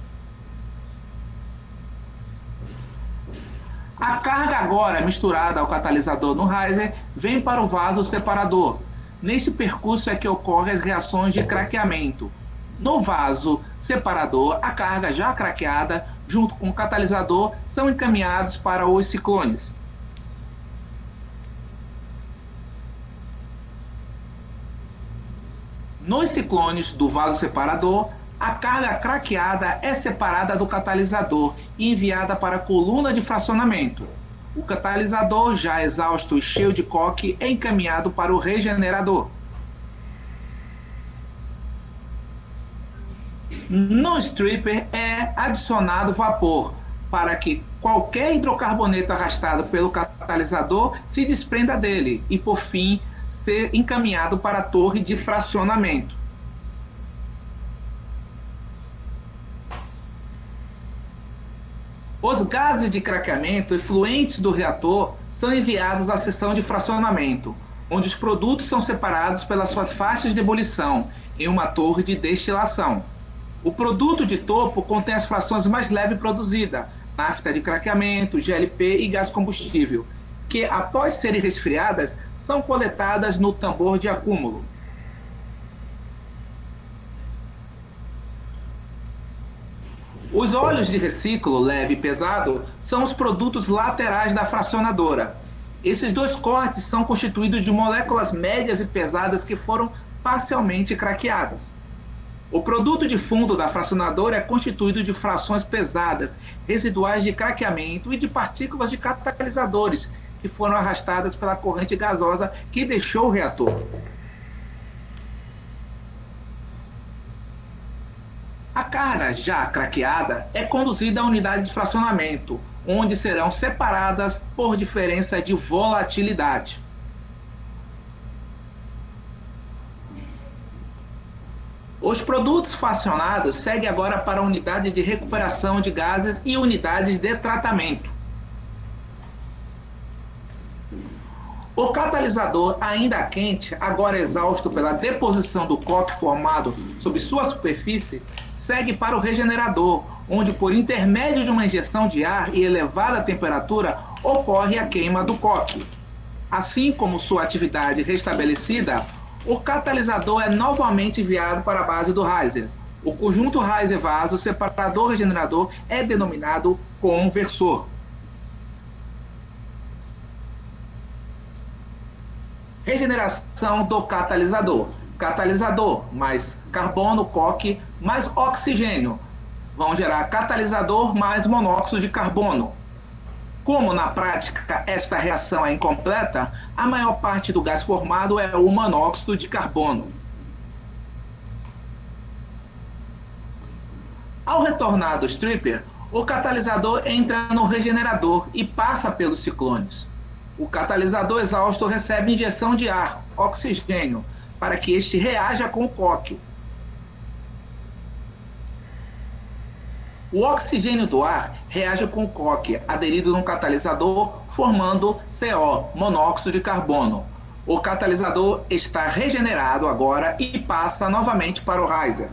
A carga agora misturada ao catalisador no riser vem para o vaso separador. Nesse percurso é que ocorrem as reações de craqueamento. No vaso separador, a carga já craqueada, junto com o catalisador, são encaminhados para os ciclones. Nos ciclones do vaso separador, a carga craqueada é separada do catalisador e enviada para a coluna de fracionamento. O catalisador, já exausto e cheio de coque, é encaminhado para o regenerador. No stripper é adicionado vapor, para que qualquer hidrocarboneto arrastado pelo catalisador se desprenda dele e, por fim, ser encaminhado para a torre de fracionamento. Os gases de craqueamento efluentes do reator são enviados à seção de fracionamento, onde os produtos são separados pelas suas faixas de ebulição em uma torre de destilação. O produto de topo contém as frações mais leves produzidas, nafta de craqueamento, GLP e gás combustível, que, após serem resfriadas, são coletadas no tambor de acúmulo. Os óleos de reciclo leve e pesado são os produtos laterais da fracionadora. Esses dois cortes são constituídos de moléculas médias e pesadas que foram parcialmente craqueadas. O produto de fundo da fracionadora é constituído de frações pesadas, residuais de craqueamento e de partículas de catalisadores, que foram arrastadas pela corrente gasosa que deixou o reator. A carga já craqueada é conduzida à unidade de fracionamento, onde serão separadas por diferença de volatilidade. Os produtos fracionados seguem agora para a unidade de recuperação de gases e unidades de tratamento. O catalisador, ainda quente, agora exausto pela deposição do coque formado sobre sua superfície, segue para o regenerador, onde, por intermédio de uma injeção de ar e elevada temperatura, ocorre a queima do coque. Assim como sua atividade restabelecida, o catalisador é novamente enviado para a base do riser. O conjunto riser-vaso separador regenerador é denominado conversor. Regeneração do catalisador. Catalisador mais carbono, coque, mais oxigênio vão gerar catalisador mais monóxido de carbono. Como na prática esta reação é incompleta, a maior parte do gás formado é o monóxido de carbono. Ao retornar do stripper, o catalisador entra no regenerador e passa pelos ciclones. O catalisador exausto recebe injeção de ar, oxigênio, para que este reaja com o coque. O oxigênio do ar reage com o coque aderido no catalisador, formando CO, monóxido de carbono. O catalisador está regenerado agora e passa novamente para o riser.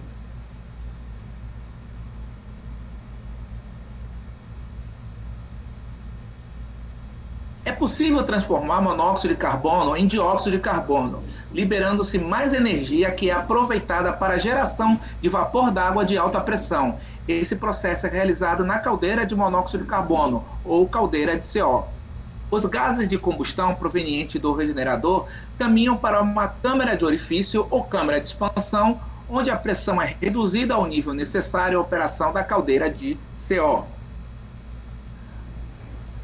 É possível transformar monóxido de carbono em dióxido de carbono, liberando-se mais energia que é aproveitada para a geração de vapor d'água de alta pressão. Esse processo é realizado na caldeira de monóxido de carbono, ou caldeira de CO. Os gases de combustão provenientes do regenerador caminham para uma câmara de orifício ou câmara de expansão, onde a pressão é reduzida ao nível necessário à operação da caldeira de CO.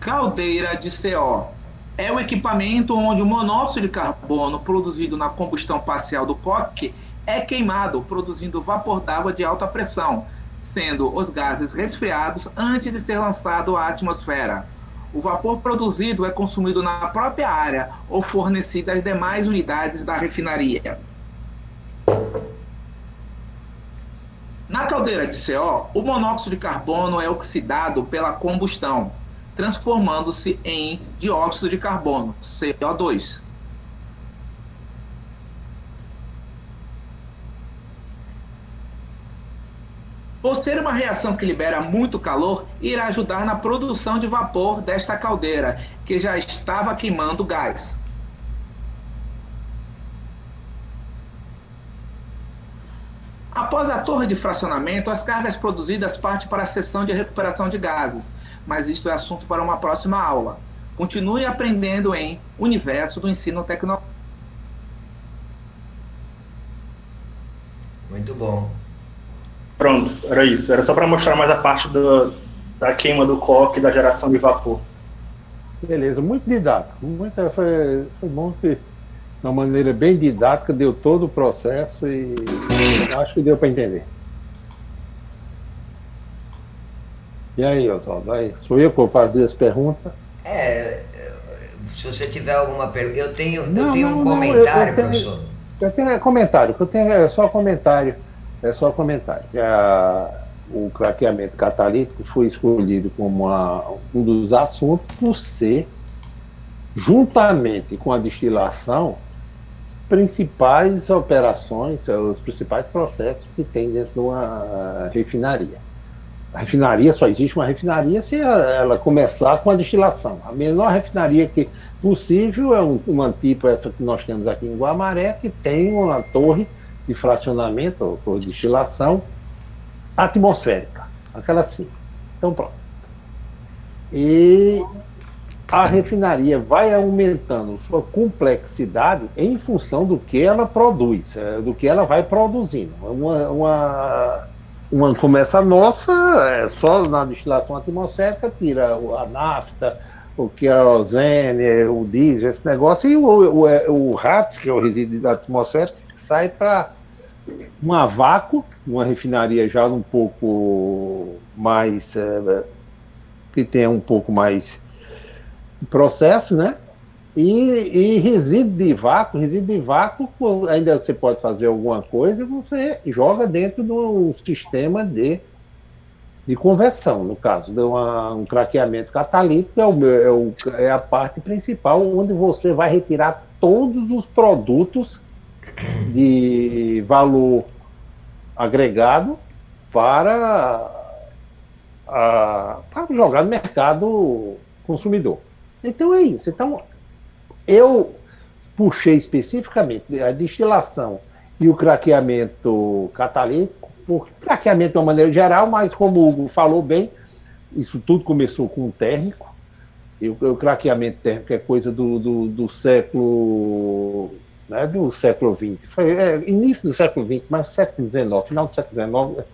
Caldeira de CO é o equipamento onde o monóxido de carbono produzido na combustão parcial do coque é queimado, produzindo vapor d'água de alta pressão, sendo os gases resfriados antes de ser lançado à atmosfera. O vapor produzido é consumido na própria área ou fornecido às demais unidades da refinaria. Na caldeira de CO, o monóxido de carbono é oxidado pela combustão, transformando-se em dióxido de carbono, CO2. Por ser uma reação que libera muito calor, irá ajudar na produção de vapor desta caldeira, que já estava queimando gás. Após a torre de fracionamento, as cargas produzidas partem para a seção de recuperação de gases, mas isto é assunto para uma próxima aula. Continue aprendendo em Universo do Ensino Tecnológico. Muito bom. Pronto, era isso. Era só para mostrar mais a parte da queima do coque e da geração de vapor. Beleza, muito didático. Foi bom que, de uma maneira bem didática, deu todo o processo e acho que deu para entender. E aí, Oswaldo? Sou eu que vou fazer as perguntas? Se você tiver alguma pergunta. Eu tenho um comentário, professor. Eu tenho comentário, é só comentário. É só comentário. O craqueamento catalítico foi escolhido como um dos assuntos por ser, juntamente com a destilação, principais operações, os principais processos que tem dentro de uma refinaria. A refinaria, só existe uma refinaria se ela começar com a destilação. A menor refinaria possível é uma tipo essa que nós temos aqui em Guamaré, que tem uma torre de fracionamento, ou torre de destilação atmosférica, aquela simples. Então, pronto. E a refinaria vai aumentando sua complexidade em função do que ela produz, do que ela vai produzindo. Como essa nossa, só na destilação atmosférica, tira a nafta, o querosene, o diesel, esse negócio, e o RAT, que é o resíduo da atmosfera, que sai para a vácuo, uma refinaria já um pouco mais, que tem um pouco mais processo, né? E resíduo de vácuo, ainda você pode fazer alguma coisa, você joga dentro de um sistema de conversão, no caso, de um craqueamento catalítico, é a parte principal, onde você vai retirar todos os produtos de valor agregado para jogar no mercado consumidor. Então é isso. Então, eu puxei especificamente a destilação e o craqueamento catalítico, por craqueamento de uma maneira geral, mas como o Hugo falou bem, isso tudo começou com um térmico, e o craqueamento térmico é coisa do século, né, do século XX, foi início do século XX, mas século XIX, final do século XIX,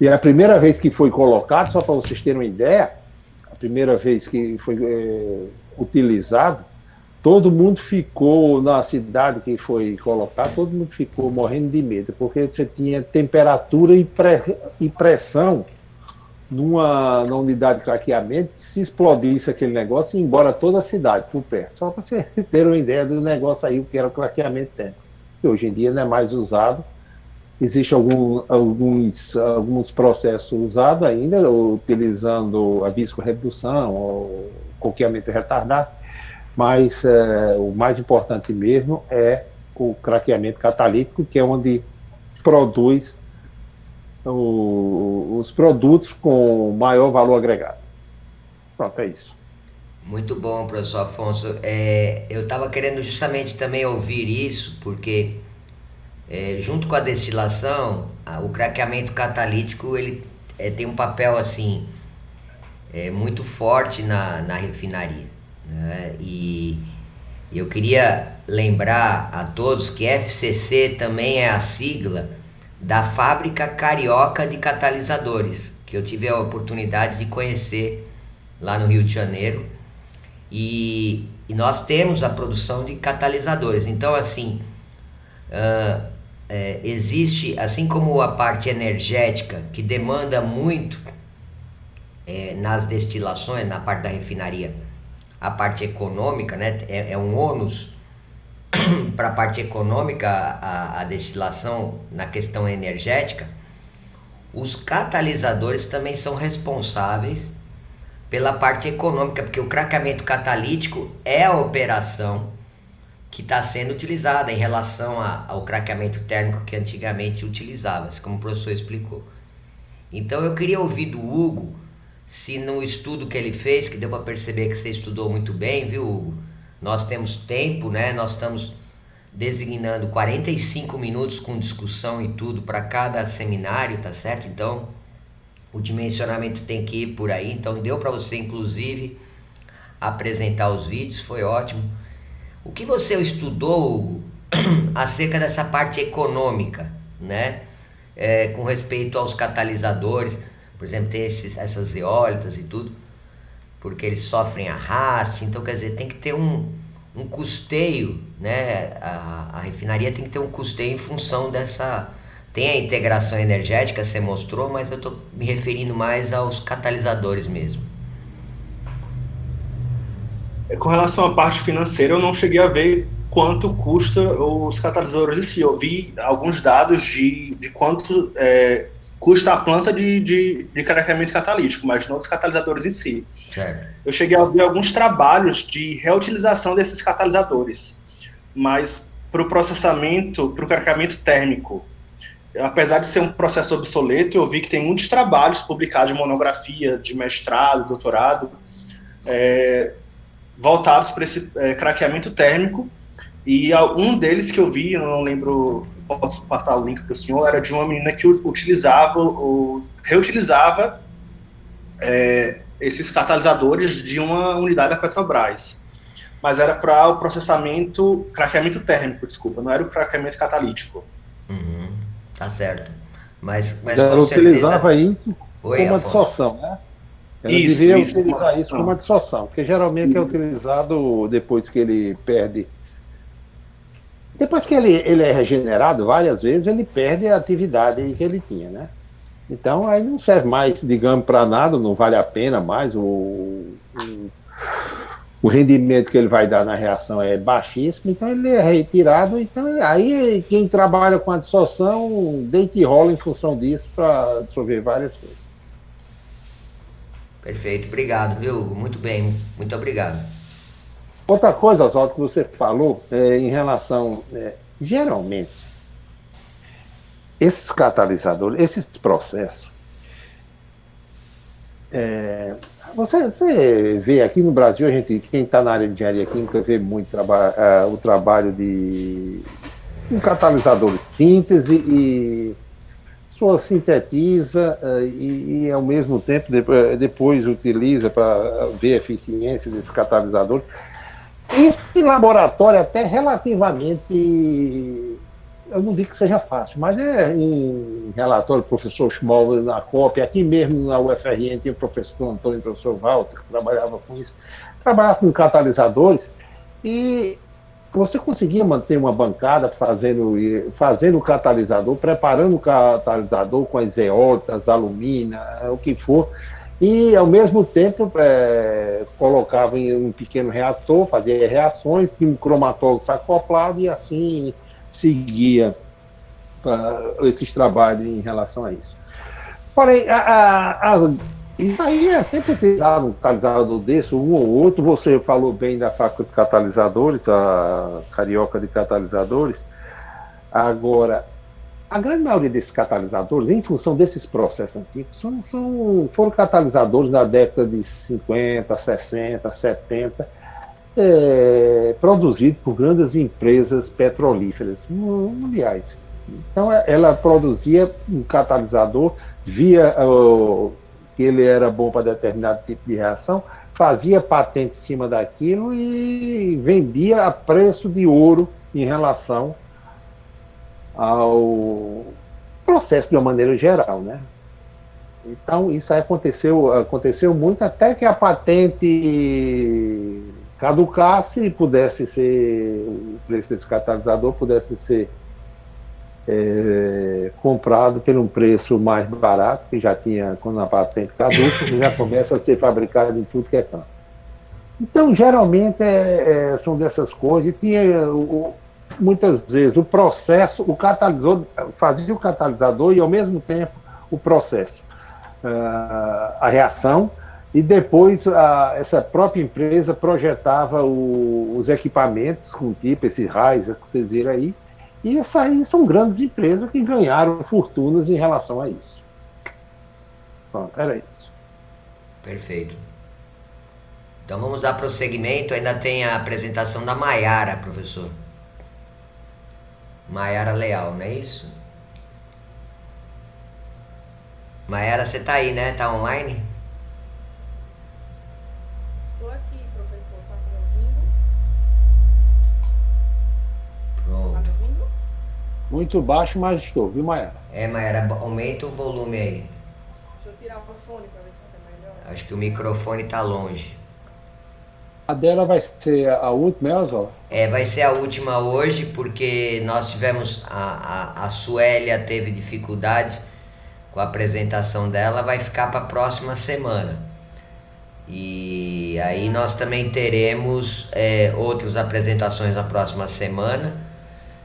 e a primeira vez que foi colocado, só para vocês terem uma ideia, a primeira vez que foi utilizado, todo mundo ficou, na cidade que foi colocado, todo mundo ficou morrendo de medo, porque você tinha temperatura e pressão na unidade de craqueamento, que se explodisse aquele negócio, ia embora toda a cidade por perto. Só para você ter uma ideia do negócio aí, o que era o craqueamento térmico. Que hoje em dia não é mais usado. Existem alguns processos usados ainda, utilizando a viscorredução, ou coqueamento retardado, mas o mais importante mesmo é o craqueamento catalítico, que é onde produz os produtos com maior valor agregado. Pronto, é isso. Muito bom, professor Afonso. Eu estava querendo justamente também ouvir isso, porque junto com a destilação, o craqueamento catalítico ele tem um papel assim muito forte na refinaria, né? E eu queria lembrar a todos que FCC também é a sigla da Fábrica Carioca de Catalisadores, que eu tive a oportunidade de conhecer lá no Rio de Janeiro, e nós temos a produção de catalisadores. Então, assim, existe, assim como a parte energética, que demanda muito nas destilações, na parte da refinaria, a parte econômica, né, é um ônus para a parte econômica, a destilação na questão energética. Os catalisadores também são responsáveis pela parte econômica, porque o craqueamento catalítico é a operação que está sendo utilizada em relação ao craqueamento térmico que antigamente utilizava-se, como o professor explicou. Então eu queria ouvir do Hugo, se no estudo que ele fez, que deu para perceber que você estudou muito bem, viu, Hugo? Nós temos tempo, né? Nós estamos designando 45 minutos com discussão e tudo para cada seminário, tá certo? Então, o dimensionamento tem que ir por aí. Então, deu para você, inclusive, apresentar os vídeos, foi ótimo. O que você estudou, Hugo, acerca dessa parte econômica, né? Com respeito aos catalisadores, por exemplo, tem essas eólitas e tudo, porque eles sofrem arraste, então quer dizer, tem que ter um custeio, né? A refinaria tem que ter um custeio em função dessa... Tem a integração energética, você mostrou, mas eu estou me referindo mais aos catalisadores mesmo. Com relação à parte financeira, eu não cheguei a ver quanto custa os catalisadores em si. Eu vi alguns dados de quanto custa a planta de craqueamento catalítico, mas não dos catalisadores em si. Certo. Eu cheguei a ver alguns trabalhos de reutilização desses catalisadores, mas para o processamento, para o craqueamento térmico, apesar de ser um processo obsoleto, eu vi que tem muitos trabalhos publicados de monografia, de mestrado, doutorado, voltados para esse craqueamento térmico, e um deles que eu vi, eu não lembro, posso passar o link para o senhor, era de uma menina que reutilizava esses catalisadores de uma unidade da Petrobras, mas era para o craqueamento térmico, desculpa, não era o craqueamento catalítico. Uhum, tá certo. Mas ela com certeza... utilizava isso Oi, como uma Afonso. dissorção, né? Ela Isso, devia isso, utilizar isso como uma dissorção, porque geralmente é utilizado depois que ele perde. Depois que ele é regenerado várias vezes, ele perde a atividade que ele tinha, né? Então aí não serve mais, digamos, para nada, não vale a pena mais, o rendimento que ele vai dar na reação é baixíssimo, então ele é retirado. Então aí quem trabalha com a dissorção deita e rola em função disso para absorver várias coisas. Perfeito, obrigado, viu, Hugo? Muito bem, muito obrigado. Outra coisa, Oswaldo, que você falou em relação, geralmente, esses catalisadores, esses processos, Você vê aqui no Brasil, quem está na área de engenharia química vê muito o trabalho de um catalisador de síntese e só sintetiza e ao mesmo tempo depois utiliza para ver a eficiência desse catalisador. Esse laboratório até relativamente, eu não digo que seja fácil, mas em relatório do professor Schmoll na COP, aqui mesmo na UFRN tinha o professor Antônio e o professor Walter, que trabalhava com isso, trabalhava com catalisadores, e você conseguia manter uma bancada fazendo o catalisador, preparando o catalisador com as eólitas, alumina, o que for, e ao mesmo tempo colocava em um pequeno reator, fazia reações, tinha um cromatógrafo acoplado e assim seguia esses trabalhos em relação a isso. Porém, isso aí é sempre utilizado um catalisador desse, um ou outro. Você falou bem da fábrica de catalisadores, a Carioca de Catalisadores. Agora, a grande maioria desses catalisadores, em função desses processos antigos, foram catalisadores da década de 50, 60, 70, produzidos por grandes empresas petrolíferas mundiais. Então, ela produzia um catalisador, via que ele era bom para determinado tipo de reação, fazia patente em cima daquilo e vendia a preço de ouro em relação ao processo de uma maneira geral, né? Então, isso aí aconteceu muito até que a patente caducasse e pudesse ser, o preço desse catalisador pudesse ser comprado por um preço mais barato, que já tinha, quando a patente caduca, já começa a ser fabricado em tudo que é canto. Então, geralmente, são dessas coisas, e tinha muitas vezes o processo, o catalisador, fazia o catalisador e, ao mesmo tempo, o processo, a reação, e depois essa própria empresa projetava os equipamentos, com tipo esse Riser que vocês viram aí, e essas aí são grandes empresas que ganharam fortunas em relação a isso. Pronto, era isso. Perfeito. Então vamos dar prosseguimento. Ainda tem a apresentação da Maiara, professor. Maiara Leal, não é isso? Maiara, você tá aí, né? Tá online? Estou aqui, professor. Tá me ouvindo? Pronto. Tá me ouvindo? Muito baixo, mas estou, viu, Maiara? Maiara, aumenta o volume aí. Deixa eu tirar o fone para ver se fica melhor. Acho que o microfone tá longe. A dela vai ser a última, Oswaldo? Vai ser a última hoje, porque nós tivemos, a Suélia teve dificuldade com a apresentação dela, vai ficar para a próxima semana. E aí nós também teremos outras apresentações na próxima semana.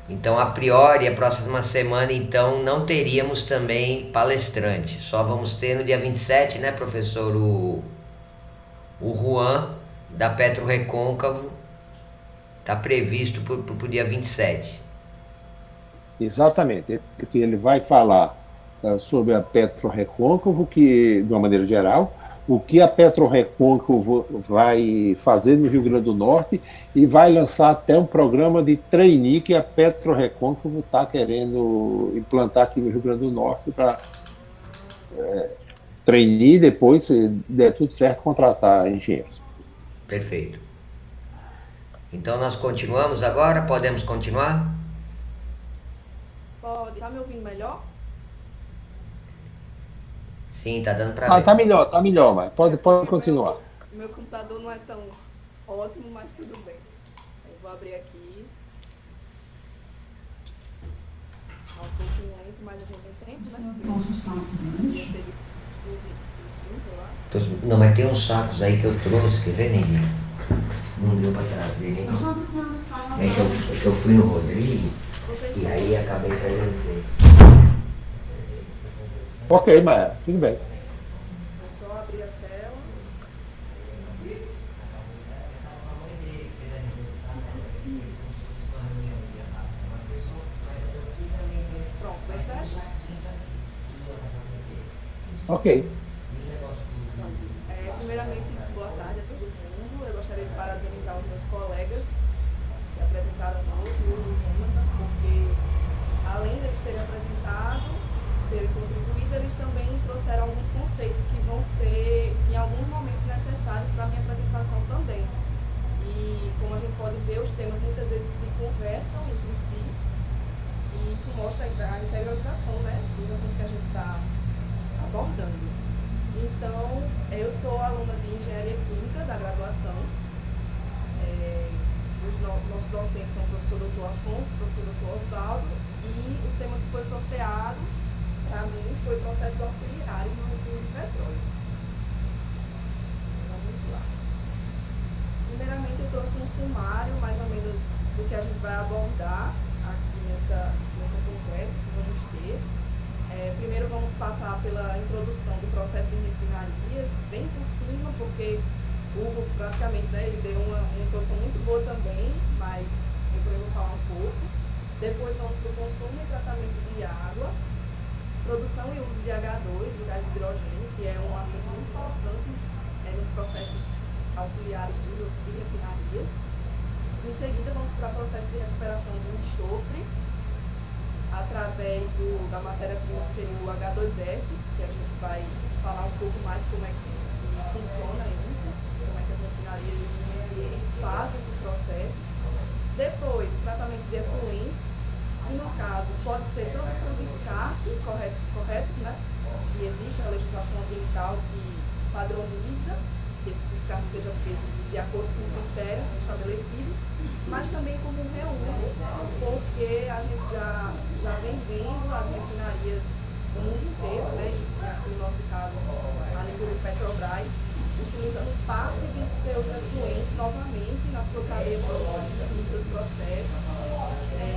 Então, a priori, a próxima semana, então, não teríamos também palestrante. Só vamos ter no dia 27, né, professor, o Juan, da Petro Recôncavo, está previsto para o dia 27. Exatamente. Ele vai falar sobre a Petro Recôncavo, que, de uma maneira geral, o que a Petro Recôncavo vai fazer no Rio Grande do Norte, e vai lançar até um programa de trainee que a Petro Recôncavo está querendo implantar aqui no Rio Grande do Norte para trainee, depois, se der tudo certo, contratar engenheiros. Perfeito. Então nós continuamos agora? Podemos continuar? Pode. Tá me ouvindo melhor? Sim, tá dando para ver. Tá melhor, mas pode continuar. Meu computador não é tão ótimo, mas tudo bem. Eu vou abrir aqui. Tá um pouquinho lento, mas a gente tem tempo, né? Ia ser de 15, Não, mas tem uns sacos aí que eu trouxe, quer ver, Neguinho? Não deu para trazer, né? É que eu fui no Rodrigo e aí acabei perdendo. Ok, mas tudo bem. Vou só abrir a tela. Pronto, vai certo? Ok. trouxeram alguns conceitos que vão ser, em alguns momentos, necessários para a minha apresentação também. E, como a gente pode ver, os temas muitas vezes se conversam entre si, e isso mostra a integralização, né, dos assuntos que a gente está abordando. Então, eu sou aluna de Engenharia Química da graduação. Os nossos docentes são o professor Dr. Afonso, o professor Dr. Osvaldo, e o tema que foi sorteado para mim foi processos auxiliares no refino de petróleo. Vamos lá. Primeiramente, eu trouxe um sumário, mais ou menos, do que a gente vai abordar aqui nessa conversa que vamos ter. Primeiro, vamos passar pela introdução do processo em refinarias, bem por cima, porque o Hugo, praticamente, né, ele deu uma introdução muito boa também, mas eu também vou falar um pouco. Depois, vamos para o consumo e tratamento de água, produção e uso de H2, do gás hidrogênio, que é um assunto muito importante nos processos auxiliares de refinarias. Em seguida, vamos para o processo de recuperação do enxofre, através da matéria-prima que seria o H2S, que a gente vai falar um pouco mais como é que funciona isso, como é que as refinarias fazem esses processos. Depois, tratamento de efluentes, que no caso pode ser tanto para o descarte, correto, né? E existe a legislação ambiental que padroniza que esse descarte seja feito de acordo com critérios estabelecidos, mas também como um reuso, porque a gente já vem vendo as refinarias no mundo inteiro, né? E aqui no nosso caso, a nível do Petrobras, utilizando parte de seus efluentes novamente na sua cadeia produtiva, nos seus processos,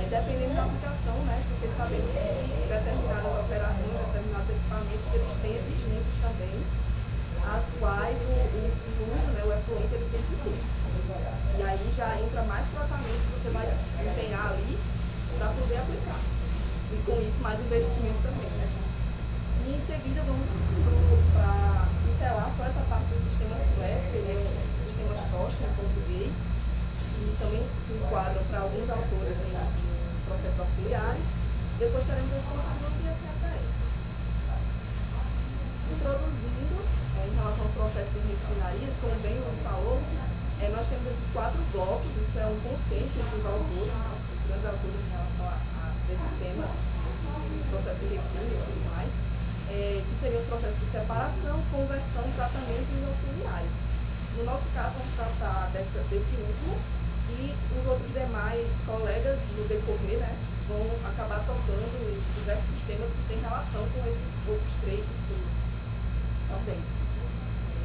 dependendo da aplicação, né? Porque sabemos que determinadas operações, determinados equipamentos, eles têm exigências também, as quais o fluido, né, o efluente, ele tem que ter. E aí já entra mais tratamento que você vai empenhar ali para poder aplicar. E com isso, mais investimento também, né? E em seguida, vamos para pincelar só essa parte dos sistemas flex, seriam os sistemas TOSH em português, e também se enquadram para alguns autores em processos auxiliares. Depois teremos as conclusões e as referências. Introduzindo, em relação aos processos em refinarias, como bem o Hugo falou, nós temos esses 4 blocos, isso é um consenso entre os autores, os grandes autores em relação a esse tema, processo de refino e tudo mais, que seriam os processos de separação, conversão, tratamento e os auxiliares. No nosso caso, vamos tratar desse último, e os outros demais colegas, no decorrer, né, vão acabar tocando em diversos temas que têm relação com esses outros 3 de cima também.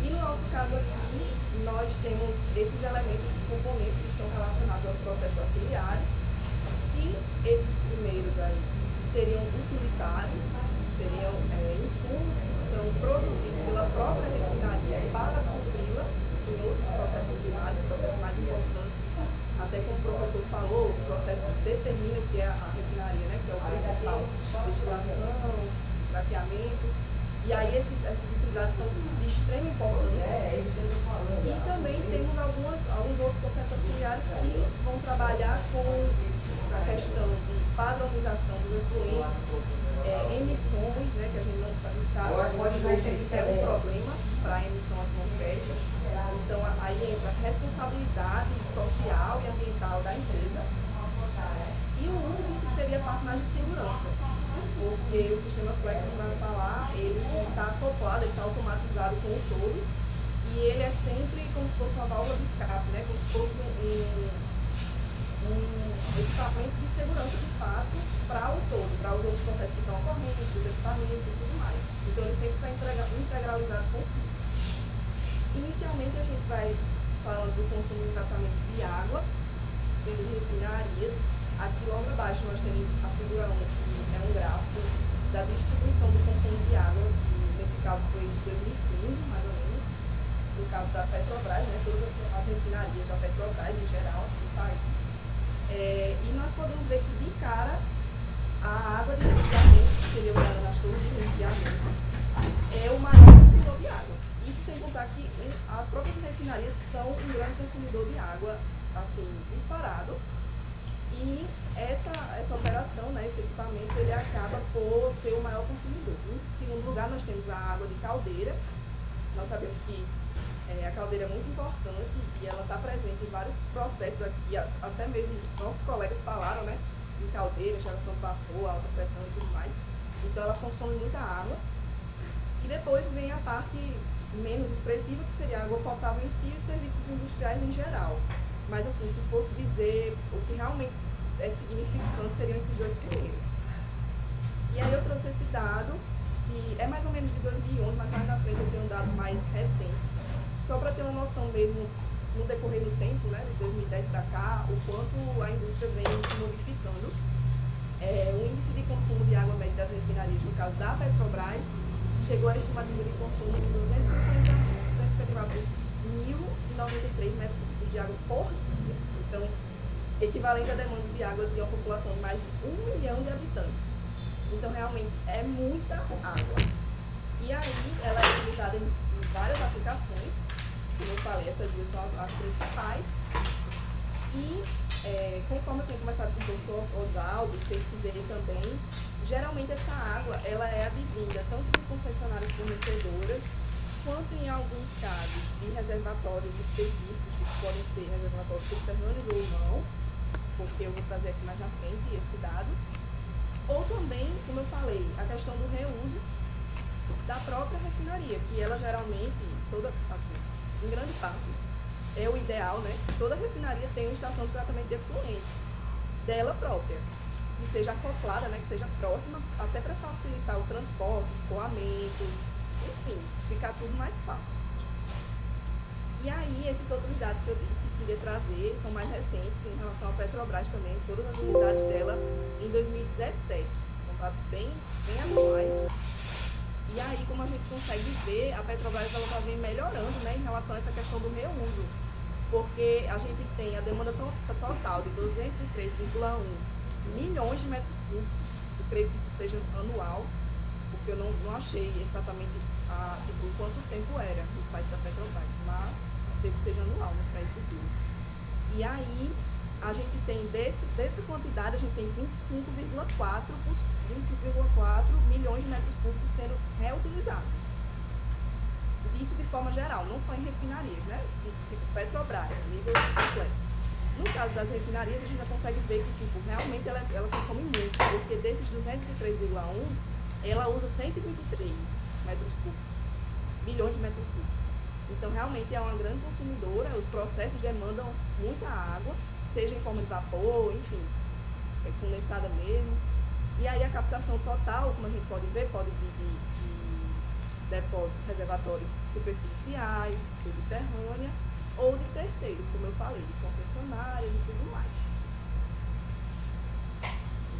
E no nosso caso aqui, nós temos esses elementos, esses componentes que estão relacionados aos processos auxiliares, e esses primeiros aí seriam utilitários, seriam insumos que são produzidos pela própria refinaria para supri-la em outros processos utilitários, processos mais importantes, até como o professor falou, o processo que determina o que é a refinaria, né, que é o principal, destilação, traqueamento. E aí essas utilidades são de extrema importância. E também temos alguns outros processos auxiliares que vão trabalhar com a questão de padronização dos efluentes, emissões, né, que a gente não sabe, pode ser que é um problema para a emissão atmosférica. Então aí entra a responsabilidade social e ambiental da empresa. E o último que seria a parte mais de segurança, porque o sistema flex que vai falar, ele está acoplado, ele está automatizado com o todo, e ele é sempre como se fosse uma válvula de escape, né? Como se fosse um equipamento de segurança de fato para o todo, para os outros processos que estão ocorrendo, os equipamentos e tudo mais. Então ele sempre está integralizado com tudo. Inicialmente a gente vai falando do consumo e tratamento de água em refinarias. Aqui logo abaixo nós temos a figura 1, que é um gráfico da distribuição do consumo de água, que nesse caso foi de 2015, mais ou menos, no caso da Petrobras, né, todas as refinarias da Petrobras em geral no país. E nós podemos ver que de cara a água de resfriamento, que seria usada nas torres de resfriamento, é o maior consumidor de água. Isso sem contar que as próprias refinarias são um grande consumidor de água, assim, disparado. E essa operação, né, esse equipamento, ele acaba por ser o maior consumidor. Em segundo lugar, nós temos a água de caldeira. Nós sabemos que a caldeira é muito importante e ela está presente em vários processos aqui, até mesmo nossos colegas falaram, né, em caldeira, geração de vapor, alta pressão e tudo mais. Então ela consome muita água. E depois vem a parte menos expressiva, que seria a água potável em si e os serviços industriais em geral. Mas assim, se fosse dizer o que realmente é significante, seriam esses dois primeiros. E aí eu trouxe esse dado, que é mais ou menos de 2011, mas mais na frente eu tenho dados mais recentes, só para ter uma noção mesmo, no decorrer do tempo, né, de 2010 para cá, o quanto a indústria vem se modificando. O índice de consumo de água média das refinarias, no caso da Petrobras, chegou à estimativa de consumo de 254.093 metros cúbicos de água por dia. Então, equivalente à demanda de água de uma população de mais de 1 milhão de habitantes. Então, realmente, é muita água. E aí, ela é utilizada em várias aplicações. Como eu falei, essas duas são as principais. E, conforme eu tenho conversado com o professor Oswaldo, pesquisei também, geralmente essa água ela é advinda tanto de concessionárias fornecedoras, quanto em alguns casos de reservatórios específicos, que podem ser reservatórios subterrâneos ou não, porque eu vou trazer aqui mais na frente esse dado, ou também, como eu falei, a questão do reuso da própria refinaria, que ela geralmente, toda, assim, em grande parte, é o ideal, né? Toda refinaria tem uma estação de tratamento de efluentes dela própria, que seja acoplada, né? Que seja próxima, até para facilitar o transporte, escoamento, enfim, ficar tudo mais fácil. E aí, esses outros dados que eu disse que queria trazer são mais recentes em relação à Petrobras também, todas as unidades dela em 2017, são dados bem atuais. E aí, como a gente consegue ver, a Petrobras ela vem melhorando, né, em relação a essa questão do reuso, porque a gente tem a demanda total de 203,1 milhões de metros cúbicos, eu creio que isso seja anual, porque eu não achei exatamente tipo, quanto tempo era no site da Petrobras, mas creio que seja anual, né, para isso tudo. E aí, a gente tem, dessa quantidade, a gente tem 25,4 milhões de metros cúbicos sendo reutilizados. Isso de forma geral, não só em refinarias, né? Isso tipo Petrobras, nível completo. No caso das refinarias, a gente já consegue ver que tipo, realmente ela consome muito, porque desses 203,1, ela usa 123 metros cúbicos, milhões de metros cúbicos. Então, realmente é uma grande consumidora, os processos demandam muita água, seja em forma de vapor, enfim, condensada mesmo. E aí a captação total, como a gente pode ver, pode vir de depósitos reservatórios superficiais, subterrânea, ou de terceiros, como eu falei, de concessionárias e tudo mais.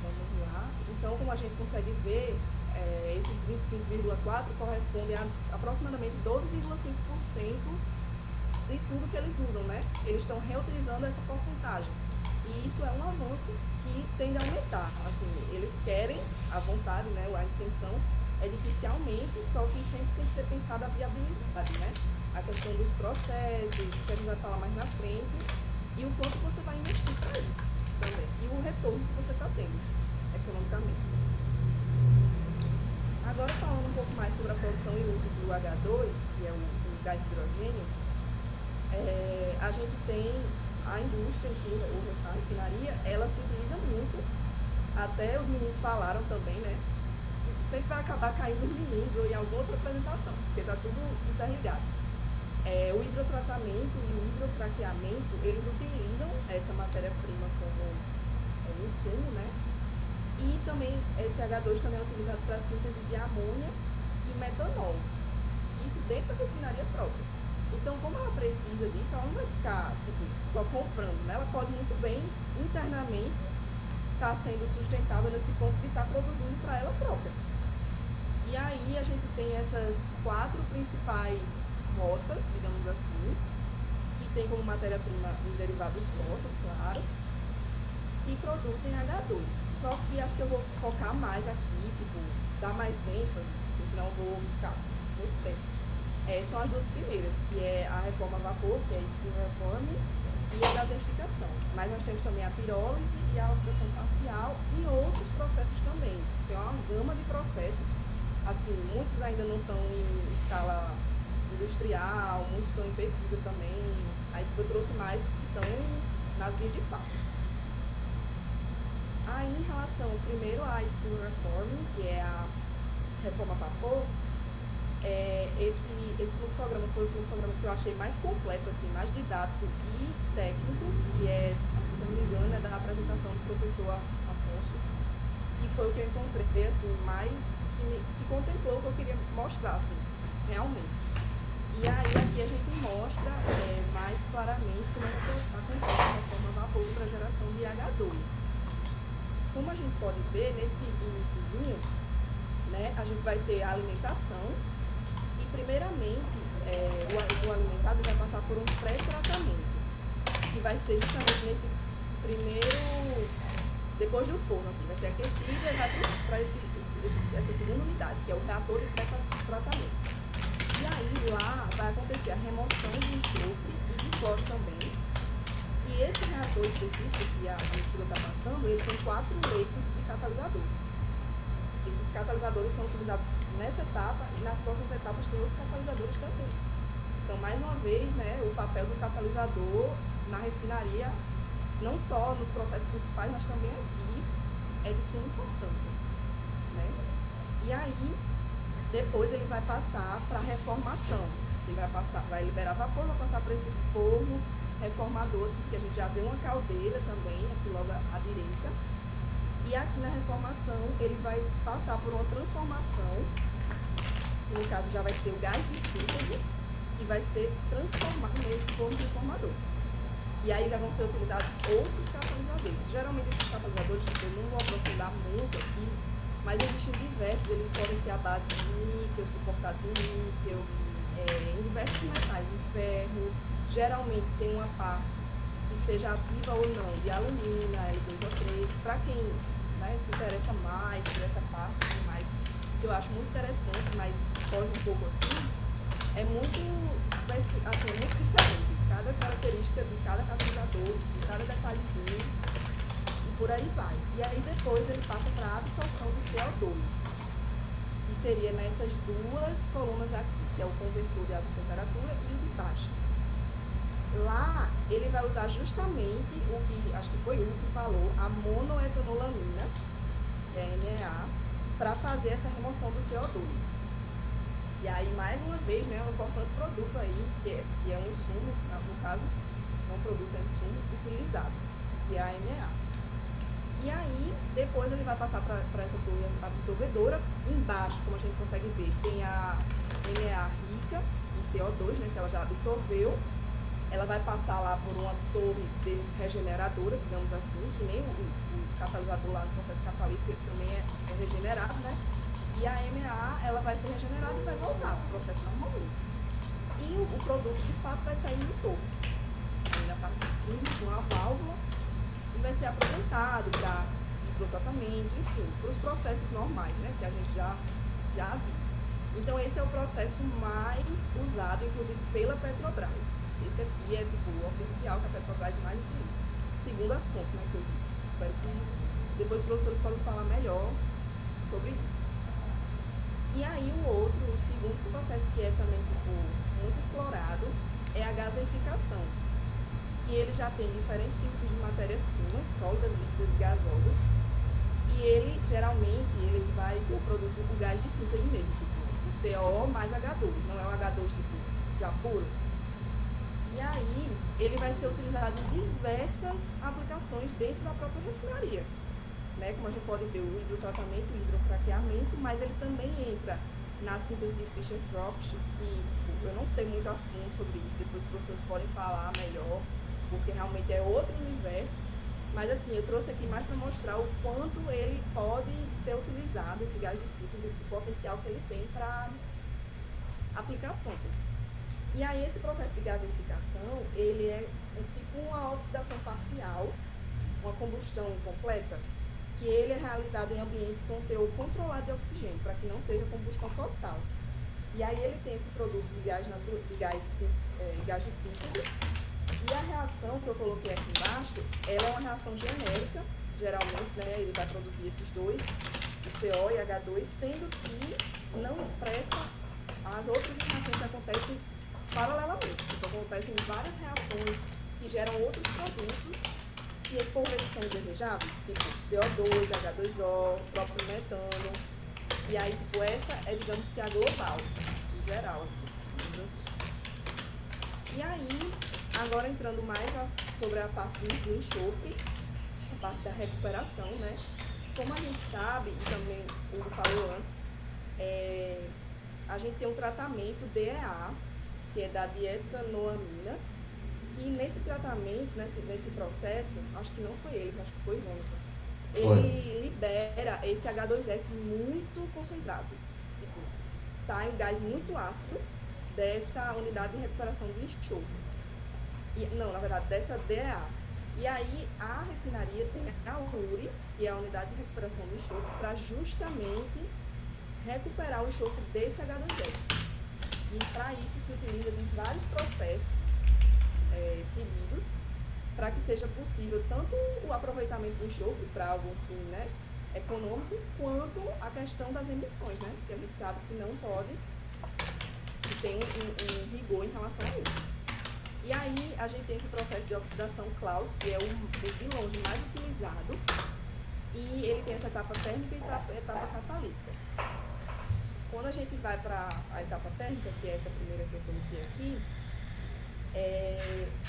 Vamos lá. Então, como a gente consegue ver, esses 25,4 correspondem a aproximadamente 12,5% de tudo que eles usam, né? Eles estão reutilizando essa porcentagem. E isso é um avanço que tende a aumentar. Assim, eles querem, a vontade, né, a intenção é de que se aumente, só que sempre tem que ser pensada a viabilidade, né? A questão dos processos, que a gente vai falar mais na frente, e o quanto você vai investir para isso também. E o retorno que você está tendo, economicamente. Agora, falando um pouco mais sobre a produção e uso do H2, que é o gás hidrogênio, a gente tem a indústria, a refinaria, ela se utiliza muito, até os meninos falaram também, né? Sempre vai acabar caindo nos meninos ou em alguma outra apresentação, porque está tudo interligado. O hidrotratamento e o hidrotraqueamento, eles utilizam essa matéria-prima como insumo, né? E também esse H2 também é utilizado para a síntese de amônia e metanol. Isso dentro da refinaria própria. Então, como ela precisa disso, ela não vai ficar tipo, só comprando, né? Ela pode muito bem, internamente, estar sendo sustentável nesse ponto de estar produzindo para ela própria. E aí a gente tem essas 4 principais rotas, digamos assim, que tem como matéria-prima os derivados fósseis, claro, que produzem H2. Só que as que eu vou focar mais aqui, tipo, dar mais ênfase, porque senão eu vou ficar muito tempo. São as 2 primeiras, que é a reforma a vapor, que é a Steam Reform, e a gaseificação. Mas nós temos também a pirólise e a oxidação parcial e outros processos também. Tem uma gama de processos, assim, muitos ainda não estão em escala industrial, muitos estão em pesquisa também. Aí eu trouxe mais os que estão nas vias de fato. Aí, em relação, primeiro, à Steam Reforming, que é a reforma a vapor, esse fluxograma foi o fluxograma que eu achei mais completo, assim, mais didático e técnico, que é, se eu não me engano, é da apresentação do professor Afonso, que foi o que eu encontrei, assim, mais que contemplou o que eu queria mostrar, assim, realmente. E aí, aqui a gente mostra mais claramente como é que acontece a reforma a vapor para a geração de H2. Como a gente pode ver, nesse iniciozinho, né, a gente vai ter a alimentação e, primeiramente, o alimentado vai passar por um pré-tratamento, que vai ser justamente nesse primeiro, depois do forno, aqui, vai ser aquecido e vai para essa segunda unidade, que é o reator de pré-tratamento. E aí, lá, vai acontecer a remoção de enxofre e de cloro também. E esse reator específico que a mistura está passando, ele tem 4 leitos de catalisadores. Esses catalisadores são utilizados nessa etapa e nas próximas etapas tem outros catalisadores também. Então, mais uma vez, né, o papel do catalisador na refinaria, não só nos processos principais, mas também aqui, é de suma importância. Né? E aí, depois ele vai passar para a reformação. Ele vai liberar vapor, vai passar para esse forno reformador, que a gente já vê uma caldeira também, aqui logo à direita. E aqui na reformação, ele vai passar por uma transformação, que no caso já vai ser o gás de síntese, que vai ser transformado nesse forno reformador. E aí já vão ser utilizados outros catalisadores. Geralmente esses catalisadores, eu não vou aprofundar muito aqui, mas existem diversos, eles podem ser à base de níquel, suportados em níquel, em diversos metais, em ferro. Geralmente tem uma parte que seja ativa ou não, de alumínio, L2O3, para quem, né, se interessa mais por essa parte, mais, que eu acho muito interessante, mas foge um pouco aqui, é muito diferente, cada característica de cada catalisador, de cada detalhezinho, e por aí vai. E aí depois ele passa para a absorção de CO2, que seria nessas duas colunas aqui, que é o conversor de alta temperatura e o de baixa. Lá, ele vai usar justamente o que, acho que foi o que falou, a monoetanolamina, que é NEA, para fazer essa remoção do CO2. E aí, mais uma vez, né, um importante produto aí, que é um insumo, no caso, é um produto, é um insumo utilizado, que é a NEA. E aí, depois ele vai passar para essa torre absorvedora. Embaixo, como a gente consegue ver, tem a NEA rica em CO2, né, que ela já absorveu. Ela vai passar lá por uma torre regeneradora, digamos assim, que nem o catalisador lá no processo catalítico, ele também é regenerado, né? E a MEA, ela vai ser regenerada e vai voltar para o processo normalmente. E o produto, de fato, vai sair no topo. Aí na parte de cima, com a válvula, e vai ser apresentado para o tratamento, enfim, para os processos normais, né? Que a gente já viu. Então, esse é o processo mais usado, inclusive, pela Petrobras. Esse aqui é tipo, o oficial que a Petrobras mais utiliza, segundo as fontes, né, que eu espero que depois os professores podem falar melhor sobre isso. E aí o segundo processo que é também tipo, muito explorado é a gaseificação, que ele já tem diferentes tipos de matérias-primas, sólidas, líquidas e gasosas, e ele geralmente ele vai o produto, o gás de síntese mesmo, tipo, o CO mais H2, não é o H2 tipo já puro. E aí, ele vai ser utilizado em diversas aplicações dentro da própria refinaria. Né? Como a gente pode ver, o hidrotratamento e o hidrocraqueamento, mas ele também entra na síntese de Fischer-Tropsch, que eu não sei muito a fundo sobre isso, depois os professores podem falar melhor, porque realmente é outro universo. Mas assim, eu trouxe aqui mais para mostrar o quanto ele pode ser utilizado, esse gás de síntese, o potencial que ele tem para aplicação. E aí esse processo de gaseificação, ele é tipo uma oxidação parcial, uma combustão incompleta, que ele é realizado em ambiente com teor controlado de oxigênio, para que não seja combustão total. E aí ele tem esse produto de gás de síntese, E a reação que eu coloquei aqui embaixo, ela é uma reação genérica, geralmente, né, ele vai produzir esses dois, o CO e H2, sendo que não expressa as outras reações que acontecem paralelamente. Então, acontecem várias reações que geram outros produtos que, por vezes, são indesejáveis, tipo CO2, H2O, o próprio metano. E aí, tipo, essa é, digamos que a global, em geral, assim, digamos assim. E aí, agora entrando mais sobre a parte do enxofre, a parte da recuperação, né? Como a gente sabe, e também o Hugo falou antes, a gente tem um tratamento DEA, que é da dietanoamina, que nesse tratamento, nesse processo, acho que não foi ele, acho que foi Mônica, ele libera esse H2S muito concentrado. Tipo, sai um gás muito ácido dessa unidade de recuperação do enxofre. Não, na verdade, dessa DEA. E aí, a refinaria tem a URI, que é a unidade de recuperação do enxofre, para justamente recuperar o enxofre desse H2S. E para isso se utiliza de vários processos seguidos, para que seja possível tanto o aproveitamento do enxofre para algum fim, né, econômico, quanto a questão das emissões, né, porque a gente sabe que não pode, que tem um rigor em relação a isso. E aí a gente tem esse processo de oxidação Claus, que é o de longe mais utilizado, e ele tem essa etapa térmica e etapa catalítica. Quando a gente vai para a etapa térmica, que é essa primeira que eu coloquei aqui,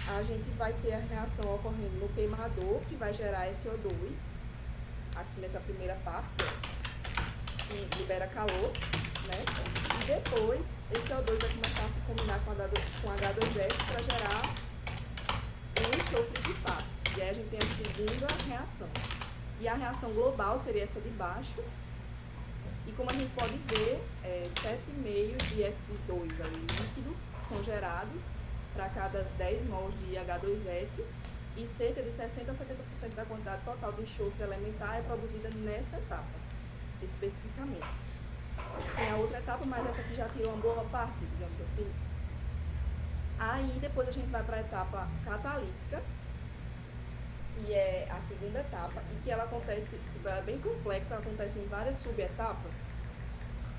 a gente vai ter a reação ocorrendo no queimador, que vai gerar SO2, aqui nessa primeira parte, que libera calor, né? E depois, esse CO2 vai começar a se combinar com H2S para gerar um enxofre de fato. E aí a gente tem a segunda reação. E a reação global seria essa de baixo. E como a gente pode ver, 7,5 de S2 ali, líquido são gerados para cada 10 mols de H2S e cerca de 60 a 70% da quantidade total de enxofre elementar é produzida nessa etapa, especificamente. Tem a outra etapa, mas essa aqui já tirou uma boa parte, digamos assim. Aí depois a gente vai para a etapa catalítica, que é a segunda etapa, e que ela acontece, ela é bem complexa, ela acontece em várias subetapas,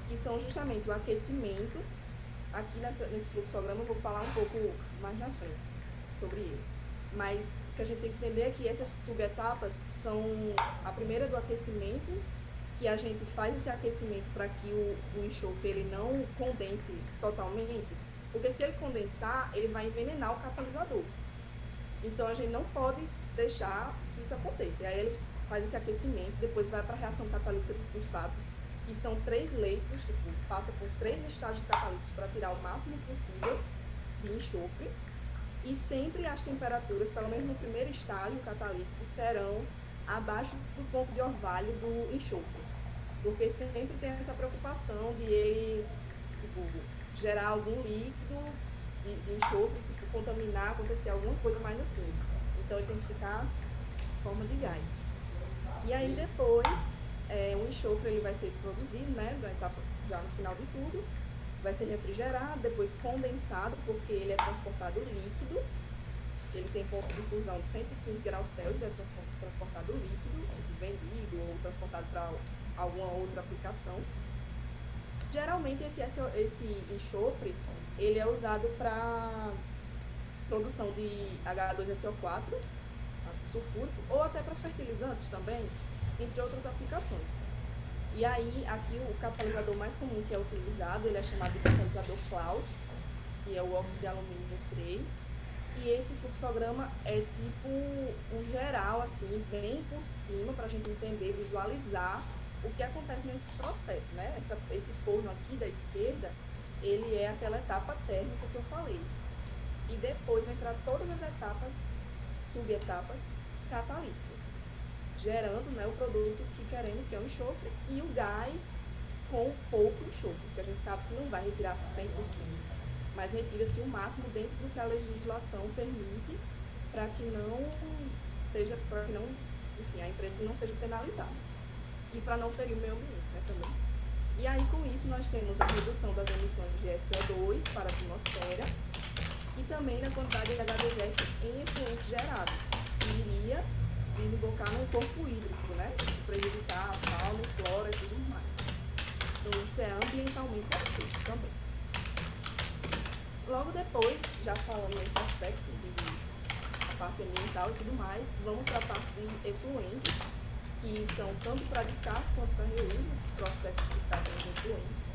que são justamente o aquecimento. Aqui nesse fluxograma eu vou falar um pouco mais na frente sobre ele. Mas o que a gente tem que entender é que essas subetapas são a primeira do aquecimento, que a gente faz esse aquecimento para que o enxofre ele não condense totalmente, porque se ele condensar, ele vai envenenar o catalisador. Então a gente não pode deixar que isso aconteça. E aí ele faz esse aquecimento, depois vai para a reação catalítica de fato, que são 3 leitos, tipo, passa por 3 estágios catalíticos para tirar o máximo possível de enxofre. E sempre as temperaturas, pelo menos no primeiro estágio catalítico, serão abaixo do ponto de orvalho do enxofre. Porque sempre tem essa preocupação de ele, tipo, gerar algum líquido de enxofre, tipo, contaminar, acontecer alguma coisa mais assim. Então ele tem que ficar em forma de gás. E aí depois, o enxofre ele vai ser produzido, né, da etapa já no final de tudo, vai ser refrigerado, depois condensado, porque ele é transportado líquido, ele tem ponto de fusão de 115 graus Celsius, é transportado líquido, vendido ou transportado para alguma outra aplicação. Geralmente esse enxofre ele é usado para produção de H2SO4, ácido sulfúrico, ou até para fertilizantes também, entre outras aplicações. E aí, aqui o catalisador mais comum que é utilizado, ele é chamado de catalisador Claus, que é o óxido de alumínio 3, e esse fluxograma é tipo um geral, assim, bem por cima, para a gente entender, visualizar o que acontece nesse processo, né? Esse forno aqui da esquerda, ele é aquela etapa térmica que eu falei. E depois vai entrar todas as etapas, subetapas catalíticas, gerando, né, o produto que queremos, que é o enxofre, e o gás com pouco enxofre, porque a gente sabe que não vai retirar 100%, mas retira-se o máximo dentro do que a legislação permite, para que não seja, para que não, enfim, a empresa não seja penalizada. E para não ferir o meio ambiente, né, também. E aí, com isso, nós temos a redução das emissões de SO2 para a atmosfera e também na quantidade de H2S em efluentes gerados, que iria desembocar no corpo hídrico, né? Prejudicar a fauna, flora e tudo mais. Então, isso é ambientalmente aceito também. Logo depois, já falando nesse aspecto da parte ambiental e tudo mais, vamos para a parte de efluentes, que são tanto para descarte quanto para reuso, esses processos que tratam os efluentes.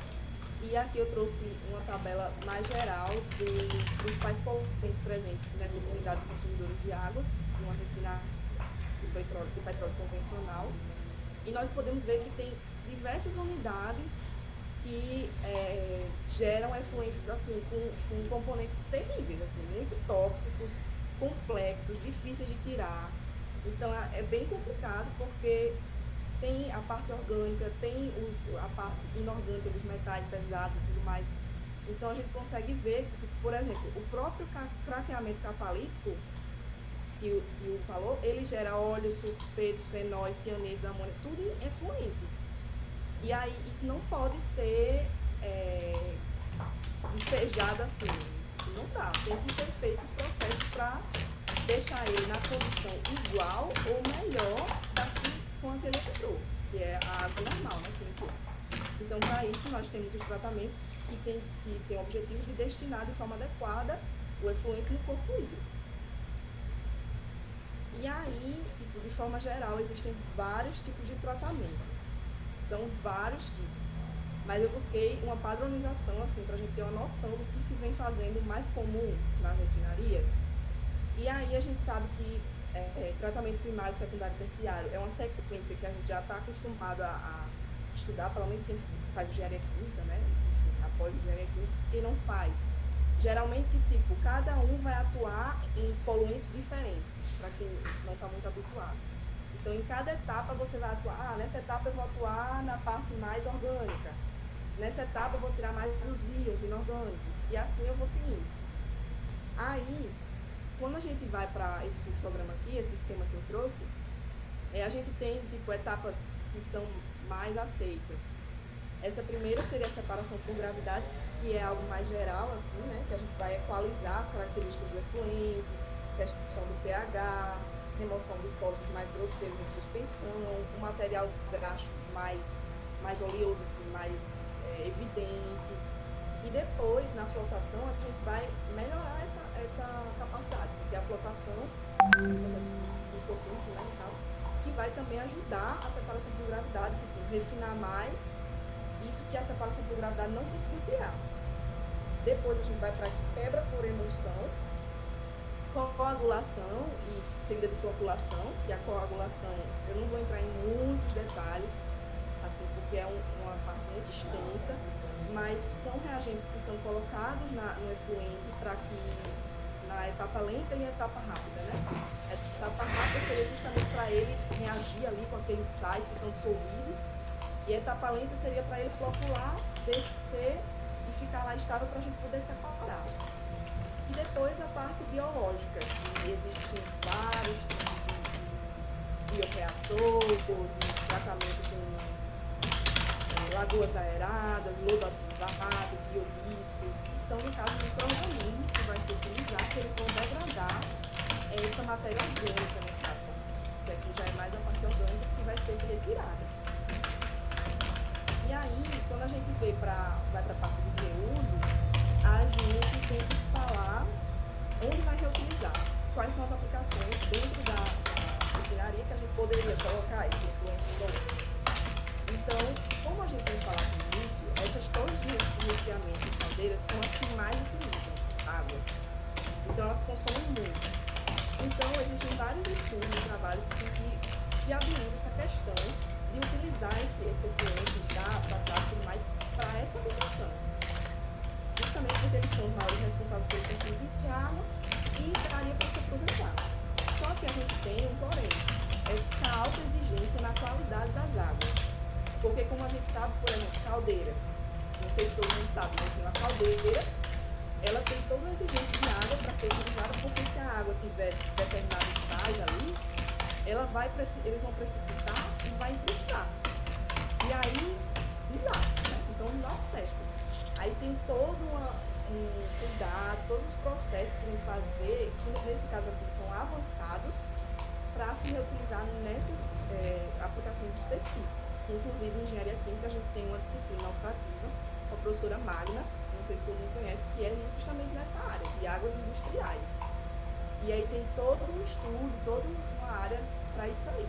E aqui eu trouxe uma tabela mais geral dos principais poluentes presentes nessas unidades consumidoras de águas, numa refinaria do petróleo convencional. E nós podemos ver que tem diversas unidades que geram efluentes assim, com componentes terríveis, assim, muito tóxicos, complexos, difíceis de tirar. Então é bem complicado porque tem a parte orgânica, tem a parte inorgânica dos metais pesados e tudo mais. Então a gente consegue ver que, por exemplo, o próprio craqueamento catalítico que o falou, ele gera óleos, sulfetos, fenóis, cianetos, amônia, tudo em efluente. E aí isso não pode ser despejado assim, não dá. Tem que ser feitos processos para deixar ele na condição igual ou melhor com aquele que entrou, que é a água normal, né, que entrou. Então, para isso, nós temos os tratamentos que tem o objetivo de destinar de forma adequada o efluente no corpo hídrico. E aí, de forma geral, existem vários tipos de tratamento. São vários tipos. Mas eu busquei uma padronização, assim, para a gente ter uma noção do que se vem fazendo mais comum nas refinarias. E aí a gente sabe que tratamento primário, secundário e terciário é uma sequência que a gente já está acostumado a estudar, pelo menos quem faz engenharia química, né? Enfim, após engenharia química, quem não faz. Geralmente, tipo, cada um vai atuar em poluentes diferentes, para quem não está muito habituado. Então, em cada etapa você vai atuar, nessa etapa eu vou atuar na parte mais orgânica, nessa etapa eu vou tirar mais os íons inorgânicos, e assim eu vou seguindo. Aí, quando a gente vai para esse fluxograma aqui, esse esquema que eu trouxe, a gente tem, tipo, etapas que são mais aceitas. Essa primeira seria a separação por gravidade, que é algo mais geral, assim, né? Que a gente vai equalizar as características do efluente, questão do pH, remoção de sólidos mais grosseiros em suspensão, um material graxo mais oleoso, assim, mais evidente. E depois, na flotação, a gente vai melhorar essa capacidade, porque a flotação, o processo físico-químico, né, no caso, que vai também ajudar a separação por gravidade, tipo, refinar mais isso que a separação por gravidade não conseguiu criar. Depois a gente vai para quebra por emulsão, coagulação e seguida de floculação, que a coagulação, eu não vou entrar em muitos detalhes, assim, porque é uma parte muito extensa, mas são reagentes que são colocados no efluente para que na etapa lenta e etapa rápida, né? A etapa rápida seria justamente para ele reagir ali com aqueles sais que estão dissolvidos, e a etapa lenta seria para ele flocular, descer e ficar lá estável para a gente poder separar. E depois a parte biológica, que existem vários tipos de bioreator, de tratamento com lagoas aeradas, lodo ativado, biobiscos, que são, no caso, micro-organismos que vai se utilizar, que eles vão degradar essa matéria orgânica, no caso, que aqui já é mais a parte orgânica que vai ser retirada. E aí, quando a gente vai para a parte de reuso, a gente tem que falar onde vai reutilizar, quais são as aplicações dentro da refinaria que a gente poderia colocar esse efluente novo. Então, como a gente tem falado no início, essas torres de resfriamento de caldeiras são as que mais utilizam água. Então, elas consomem muito. Então, existem vários estudos e trabalhos que viabilizam essa questão de utilizar esse efluente já tratado e tudo mais para essa aplicação. Justamente porque eles são os maiores responsáveis pelo consumo de água e daria para se aproveitar. Só que a gente tem um porém, essa alta exigência na qualidade das águas. Porque, como a gente sabe, por exemplo, caldeiras, não sei se todo mundo sabe, mas assim, uma caldeira, ela tem toda uma exigência de água para ser utilizada, porque se a água tiver determinados sais ali, eles vão precipitar e vai encrustar. E aí, desastre, né? Aí tem todo um cuidado, todos os processos que tem que fazer, que nesse caso aqui são avançados, para se reutilizar nessas aplicações específicas. Inclusive, em engenharia química, a gente tem uma disciplina optativa com a professora Magna, não sei se todo mundo conhece, que é justamente nessa área, de águas industriais. E aí tem todo um estudo, toda uma área para isso aí.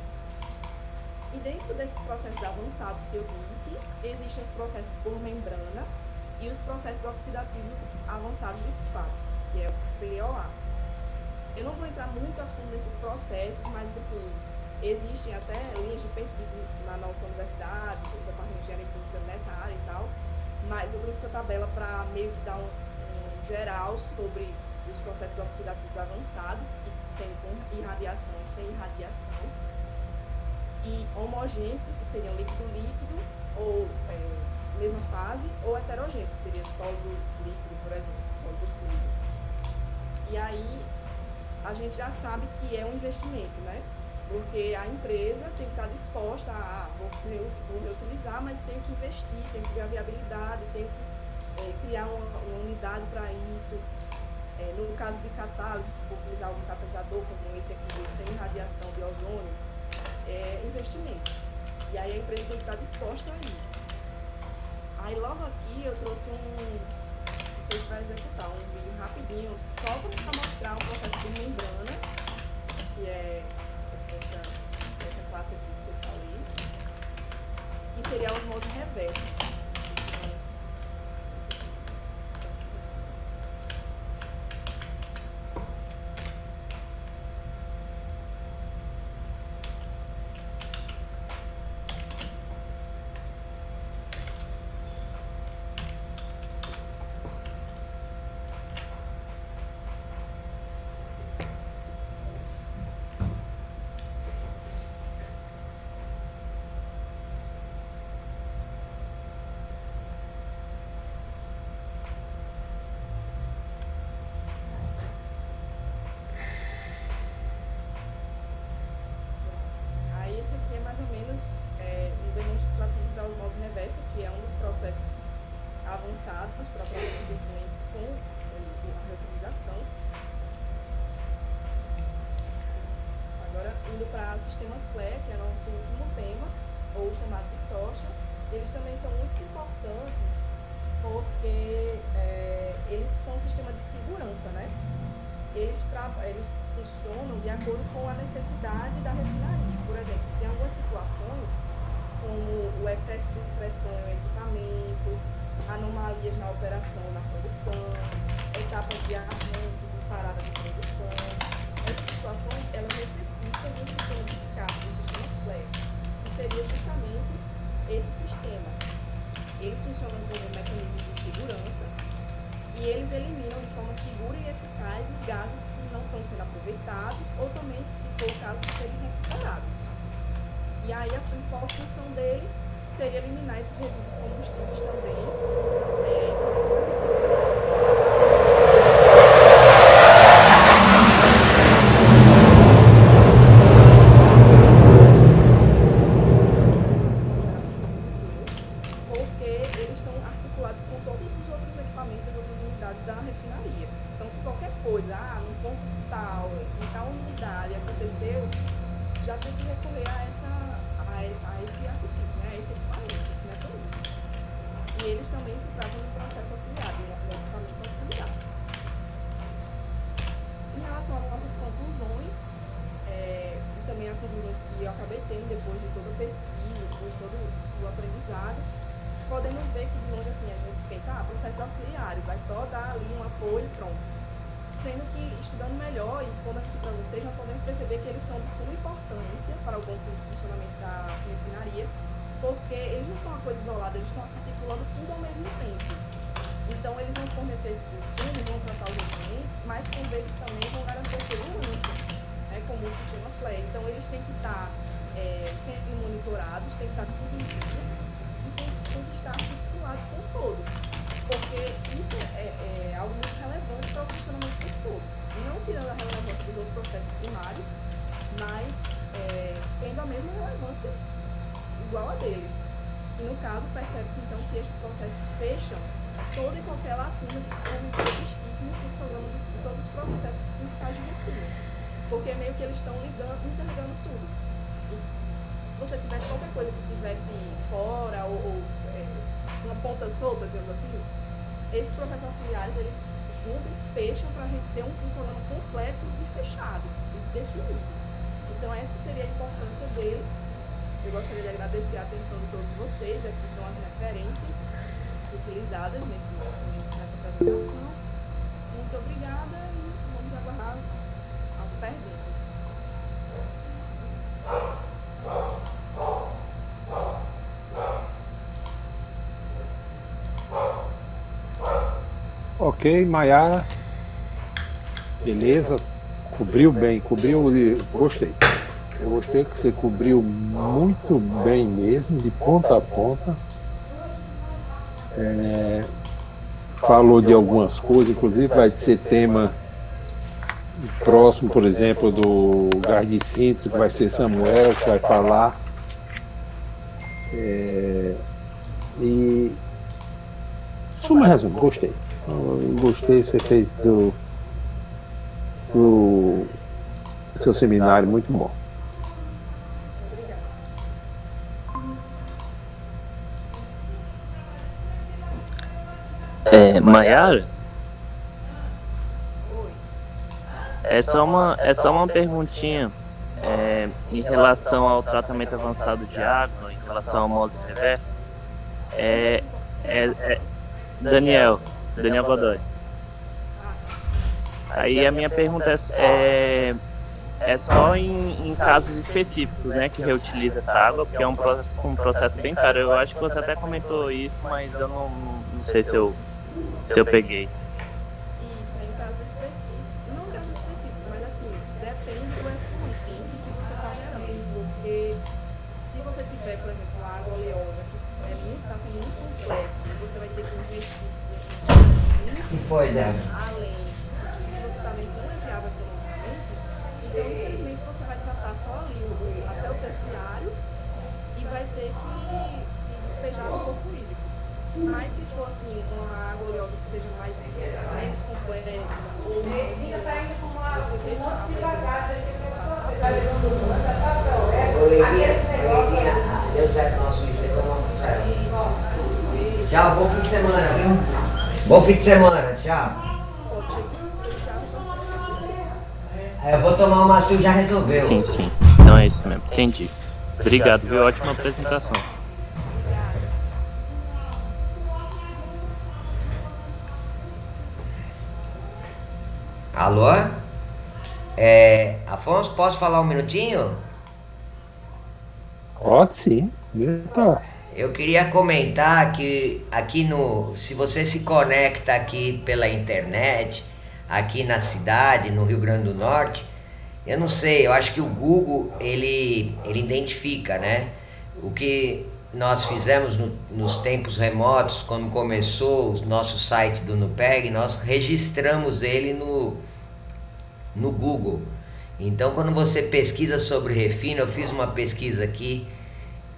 E dentro desses processos avançados que eu disse, existem os processos por membrana e os processos oxidativos avançados de fato, que é o POA. Eu não vou entrar muito a fundo nesses processos, mas assim, existem até linhas de pesquisa na nossa universidade, no departamento de engenharia química nessa área e tal, mas eu trouxe essa tabela para meio que dar um geral sobre os processos oxidativos avançados, que tem com irradiação e sem irradiação, e homogêneos, que seriam líquido-líquido, ou mesma fase, ou heterogêneos, que seria sólido-líquido, por exemplo, sólido-fluido. E aí, a gente já sabe que é um investimento, né? Porque a empresa tem que estar disposta a, vou reutilizar, mas tem que investir, tem que ver a viabilidade, tem que criar uma unidade para isso. No caso de catálise, se for utilizar algum catalisador, como esse aqui, sem radiação de ozônio, é investimento. E aí a empresa tem que estar disposta a isso. Aí logo aqui eu trouxe não sei se vai executar, um vídeo rapidinho, só para mostrar um processo de membrana, que é essa classe aqui que eu falei, que seria a osmose reversa. Esse aqui é mais ou menos um demonstrativo da osmose reversa, que é um dos processos avançados para tratamento de efluentes com a reutilização. Agora, indo para sistemas FLARE, que é nosso último tema, ou chamado de tocha, eles também são muito importantes porque eles são um sistema de segurança, né? Eles funcionam de acordo com a necessidade da refinaria. Por exemplo, tem algumas situações, como o excesso de pressão em equipamento, anomalias na operação, na produção, etapas de arranque, de parada de produção. Essas situações, elas necessitam de um sistema de escape, de um sistema FLARE, que seria justamente esse sistema. Eles funcionam como um mecanismo de segurança, e eles eliminam de forma segura e eficaz os gases que não estão sendo aproveitados ou também, se for o caso, de serem recuperados. E aí a principal função dele seria eliminar esses resíduos combustíveis também. Da refinaria. Então, se qualquer coisa, no ponto tal, em tal unidade aconteceu, já tem que recorrer a esse artifício, né? A esse equipamento, esse mecanismo. E eles também se tratam de um processo auxiliar, de um equipamento auxiliar. Em relação às nossas conclusões, e também as conclusões que eu acabei tendo depois de toda a pesquisa, depois de todo o aprendizado, podemos ver que de longe assim a gente pensa, processos auxiliares, vai só dar ali um apoio e pronto. Sendo que, estudando melhor e expondo aqui para vocês, nós podemos perceber que eles são de suma importância para o bom funcionamento da refinaria, porque eles não são uma coisa isolada, eles estão articulando tudo ao mesmo tempo. Então, eles vão fornecer esses insumos, vão tratar os nutrientes, mas por vezes também vão garantir a segurança, né, como o sistema FLARE. Então, eles têm que estar sempre monitorados, têm que estar tudo em dia, tem que estar articulados com o todo, porque isso é algo muito relevante para o funcionamento do todo, não tirando a relevância dos outros processos primários, mas tendo a mesma relevância igual a deles. E no caso, percebe-se então que estes processos fecham toda e qualquer lacuna que existisse no funcionamento de todos os processos principais de refino. Porque meio que eles estão interligando tudo. Se você tivesse qualquer coisa que tivesse fora ou uma ponta solta, digamos assim, esses processos auxiliares, eles juntam e fecham para a gente ter um funcionamento completo e fechado, e definido. Então essa seria a importância deles. Eu gostaria de agradecer a atenção de todos vocês. Aqui estão as referências utilizadas nessa apresentação. Muito obrigada e vamos aguardar as perguntas. Ok, Maiara. Beleza. Cobriu bem, gostei. Eu gostei que você cobriu muito bem mesmo, de ponta a ponta. Falou de algumas coisas, inclusive vai ser tema próximo, por exemplo, do gás de síntese, que vai ser Samuel que vai falar. E suma resumo, gostei. Gostei, você fez do seu seminário muito bom. Maiara? É só uma perguntinha em relação ao tratamento avançado de água, em relação à osmose reversa. Daniel Godoy. Aí a minha pergunta é só em casos específicos, né, que reutiliza essa água, porque é um processo bem caro. Eu acho que você até comentou isso, mas eu não sei se eu peguei. Isso, em casos específicos. Não casos específicos, mas assim, depende do efluente que você está gerando. Porque se você tiver, por exemplo, uma água oleosa que está sendo muito complexo, e você vai ter que investir Que foi, Débora? além do que você está vendo não é viável economicamente, então infelizmente você vai tratar só ali até o terciário e vai ter que despejar no corpo hídrico. Mas se for assim, uma água oleosa que seja menos complexa, ou você deixa Deu certo nosso vídeo, tchau, bom fim de semana, viu? Bom fim de semana, tchau. Eu vou tomar uma macio, já resolveu. Sim. Então é isso mesmo, entendi. Obrigado, viu? Ótima apresentação. Alô? Afonso, posso falar um minutinho? Pode sim. Eita. Eu queria comentar que aqui se você se conecta aqui pela internet, aqui na cidade, no Rio Grande do Norte, eu não sei, eu acho que o Google, ele identifica, né? O que nós fizemos nos tempos remotos, quando começou o nosso site do Nupeg, nós registramos ele no Google. Então, quando você pesquisa sobre refino, eu fiz uma pesquisa aqui,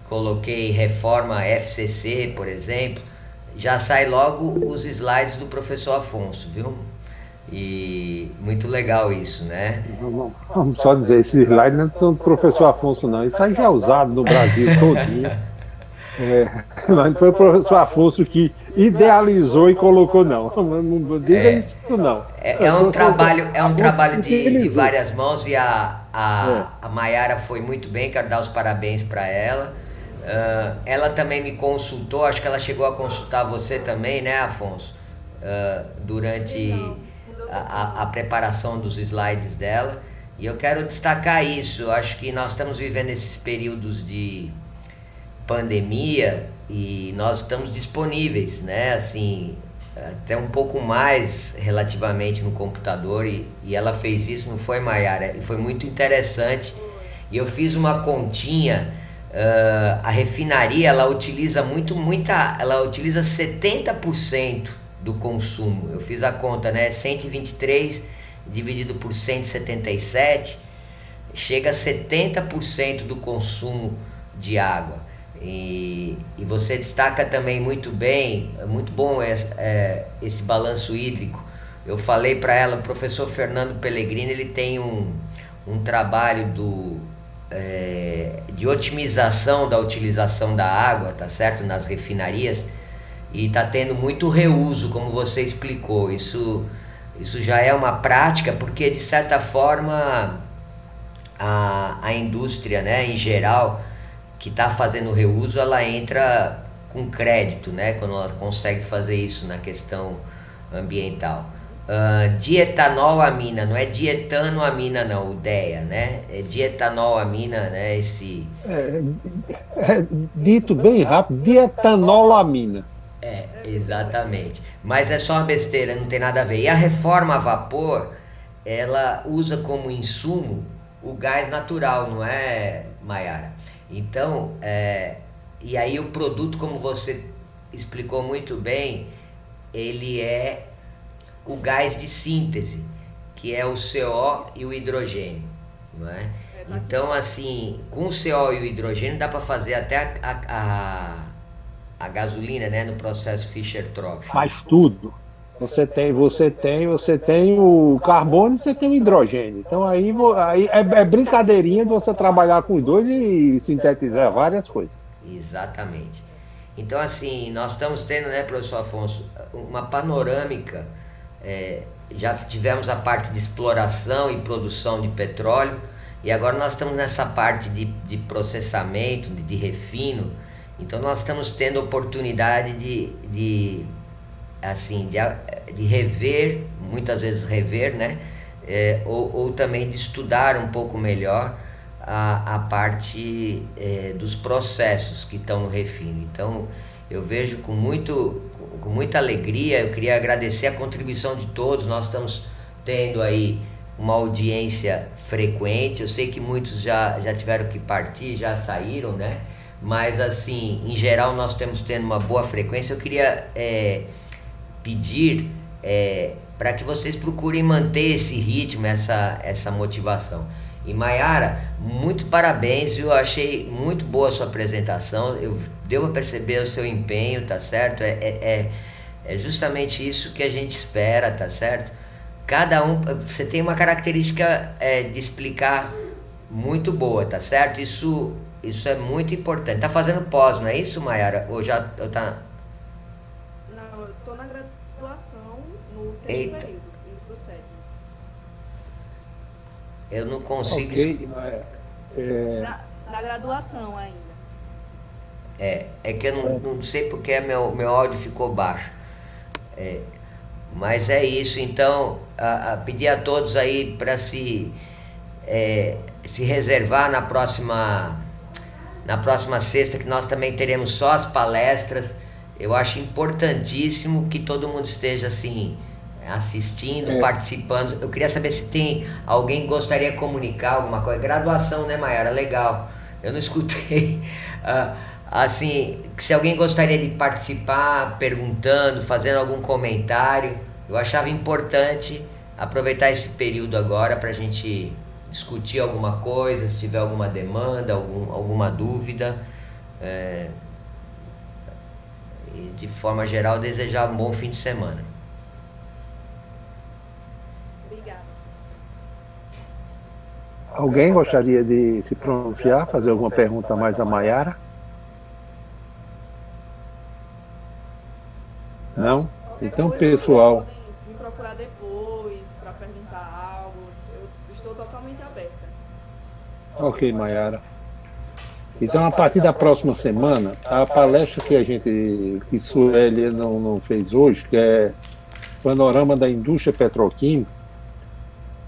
coloquei reforma FCC, por exemplo, já sai logo os slides do professor Afonso, viu? E muito legal isso, né? Vamos só dizer, esses slides não são do professor Afonso, não. Isso aí já é usado no Brasil todinho. Não foi o professor Afonso que idealizou e colocou, não. Não diga isso, não. É um trabalho de várias mãos e a Maiara foi muito bem, quero dar os parabéns para ela. Ela também me consultou, acho que ela chegou a consultar você também, né, Afonso? Durante a preparação dos slides dela. E eu quero destacar isso, acho que nós estamos vivendo esses períodos de pandemia e nós estamos disponíveis, né, assim, até um pouco mais relativamente no computador e ela fez isso, não foi, Maiara? E foi muito interessante. E eu fiz uma continha, a refinaria, ela utiliza ela utiliza 70% do consumo. Eu fiz a conta, né, 123 dividido por 177, chega a 70% do consumo de água. E você destaca também muito bem, é muito bom esse balanço hídrico. Eu falei para ela, o professor Fernando Pellegrini, ele tem um trabalho de otimização da utilização da água, tá certo? Nas refinarias, e tá tendo muito reuso, como você explicou. Isso já é uma prática, porque de certa forma a indústria, né, em geral, que está fazendo reuso, ela entra com crédito, né, quando ela consegue fazer isso na questão ambiental. Dietanolamina, não é dietanoamina não, o DEA, né? É dietanolamina, né? Dito bem rápido, dietanolamina. Exatamente. Mas é só uma besteira, não tem nada a ver. E a reforma a vapor, ela usa como insumo o gás natural, não é, Maiara? Então, e aí o produto, como você explicou muito bem, ele é o gás de síntese, que é o CO e o hidrogênio, não é? Então, assim, com o CO e o hidrogênio dá para fazer até a gasolina, né, no processo Fischer-Tropsch. Faz tudo. Você tem o carbono e você tem o hidrogênio. Então aí é brincadeirinha de você trabalhar com os dois e sintetizar várias coisas. Exatamente. Então, assim, nós estamos tendo, né, professor Afonso, uma panorâmica. Já tivemos a parte de exploração e produção de petróleo, e agora nós estamos nessa parte de processamento, de refino. Então nós estamos tendo oportunidade de rever, muitas vezes rever, né, ou também de estudar um pouco melhor a parte dos processos que estão no refino. Então eu vejo com muita alegria. Eu queria agradecer a contribuição de todos. Nós estamos tendo aí uma audiência frequente. Eu sei que muitos já tiveram que partir, já saíram, né? Mas, assim, em geral, nós estamos tendo uma boa frequência. Eu queria pedir para que vocês procurem manter esse ritmo, essa motivação. E, Maiara, muito parabéns, viu? Eu achei muito boa a sua apresentação. Deu para perceber o seu empenho, tá certo? É justamente isso que a gente espera, tá certo? Cada um, você tem uma característica de explicar muito boa, tá certo? Isso é muito importante. Tá fazendo pós, não é isso, Maiara? Ou já tá... Não, eu tô na graduação, no sexto período, indo pro sétimo. Eu não consigo... Okay, Na graduação ainda. É que eu não sei porque meu áudio ficou baixo. Mas é isso. Então, pedir a todos aí para se reservar na próxima sexta, que nós também teremos só as palestras. Eu acho importantíssimo que todo mundo esteja assim, assistindo, participando. Eu queria saber se tem alguém que gostaria de comunicar alguma coisa. Graduação, né, Maiara? Legal. Eu não escutei. Assim, se alguém gostaria de participar, perguntando, fazendo algum comentário, eu achava importante aproveitar esse período agora para a gente discutir alguma coisa, se tiver alguma demanda, alguma dúvida. E de forma geral, desejar um bom fim de semana. Obrigada. Alguém gostaria de se pronunciar, fazer alguma pergunta mais a Maiara? Não? Então, pessoal... Podem me procurar depois para perguntar algo. Eu estou totalmente aberta. Ok, Maiara. Então, a partir da próxima semana, a palestra que Sueli não fez hoje, que é Panorama da Indústria Petroquímica,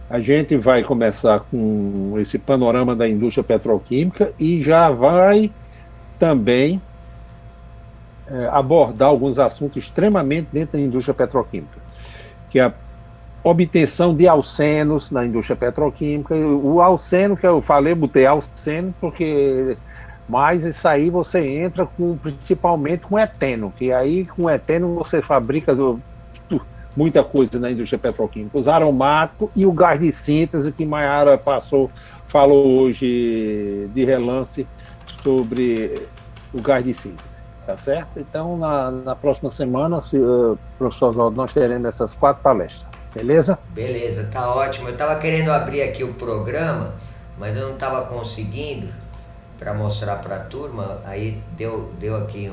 a gente vai começar com esse panorama da indústria petroquímica e já vai também abordar alguns assuntos extremamente dentro da indústria petroquímica, que é a obtenção de alcenos na indústria petroquímica. O alceno que eu falei, botei alceno porque... Mas isso aí você entra principalmente com eteno, que aí com eteno você fabrica muita coisa na indústria petroquímica. Os aromáticos e o gás de síntese, que Maiara falou hoje de relance sobre o gás de síntese, tá certo? Então, na próxima semana, professor Oswaldo, nós teremos essas 4 palestras, beleza? Beleza, tá ótimo. Eu estava querendo abrir aqui o programa, mas eu não estava conseguindo para mostrar para a turma, aí deu aqui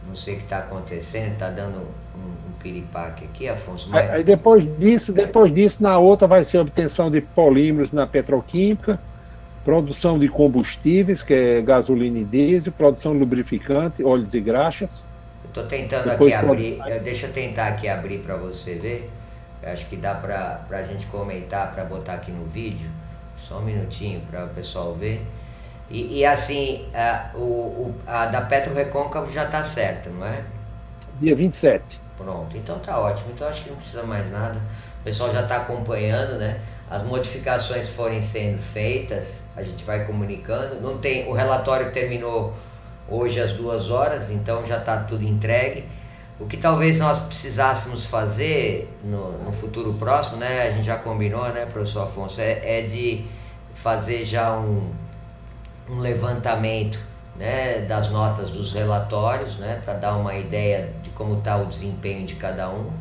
não sei o que está acontecendo, está dando um piripaque aqui, Afonso. Mas... Aí depois disso, na outra vai ser obtenção de polímeros na petroquímica, produção de combustíveis, que é gasolina e diesel, produção de lubrificante, óleos e graxas. Eu estou tentando Depois aqui abrir, deixa eu tentar aqui abrir para você ver. Eu acho que dá para a gente comentar, para botar aqui no vídeo. Só um minutinho para o pessoal ver. E assim, a da Petro Recôncavo já está certa, não é? Dia 27. Pronto, então tá ótimo. Então acho que não precisa mais nada. O pessoal já está acompanhando, né? As modificações forem sendo feitas, a gente vai comunicando. Não tem, o relatório terminou hoje às 2 horas, então já está tudo entregue. O que talvez nós precisássemos fazer no futuro próximo, né? A gente já combinou, né, professor Afonso, é de fazer já um levantamento, né, das notas dos relatórios, né, para dar uma ideia de como está o desempenho de cada um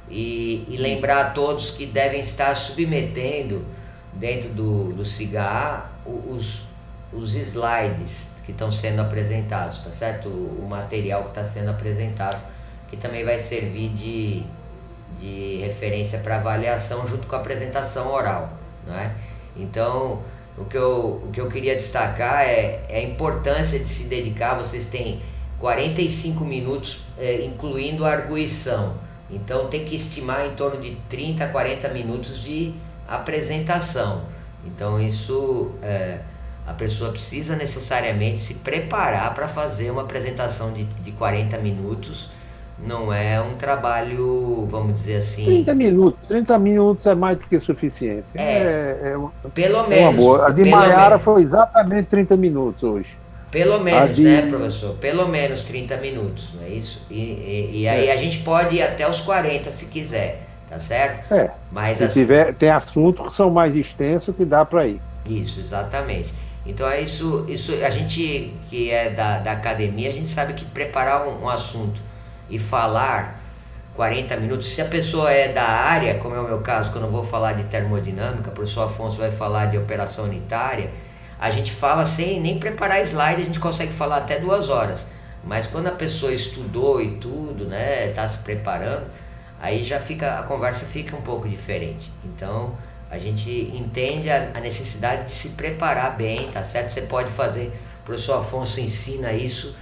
e lembrar a todos que devem estar submetendo dentro do SIGA os slides que estão sendo apresentados, tá certo? O material que está sendo apresentado, que também vai servir de referência para avaliação junto com a apresentação oral, não é? Então, o que eu queria destacar é a importância de se dedicar. Vocês têm 45 minutos, incluindo a arguição. Então tem que estimar em torno de 30 a 40 minutos de apresentação. Então isso, a pessoa precisa necessariamente se preparar para fazer uma apresentação de 40 minutos. Não é um trabalho, vamos dizer assim... 30 minutos é mais do que suficiente. Pelo menos. Uma boa. A de Maiara foi exatamente 30 minutos hoje. Pelo menos, né, professor? Pelo menos 30 minutos, não é isso? E aí a gente pode ir até os 40 se quiser, tá certo? Mas assim, tem assuntos que são mais extensos que dá para ir. Isso, exatamente. Então é isso a gente que é da academia, a gente sabe que preparar um assunto e falar 40 minutos, se a pessoa é da área, como é o meu caso, quando eu vou falar de termodinâmica, o professor Afonso vai falar de operação unitária, a gente fala sem nem preparar slide, a gente consegue falar até 2 horas. Mas quando a pessoa estudou e tudo, né, tá se preparando, aí já a conversa fica um pouco diferente. Então, a gente entende a necessidade de se preparar bem, tá certo? Você pode fazer, o professor Afonso ensina isso,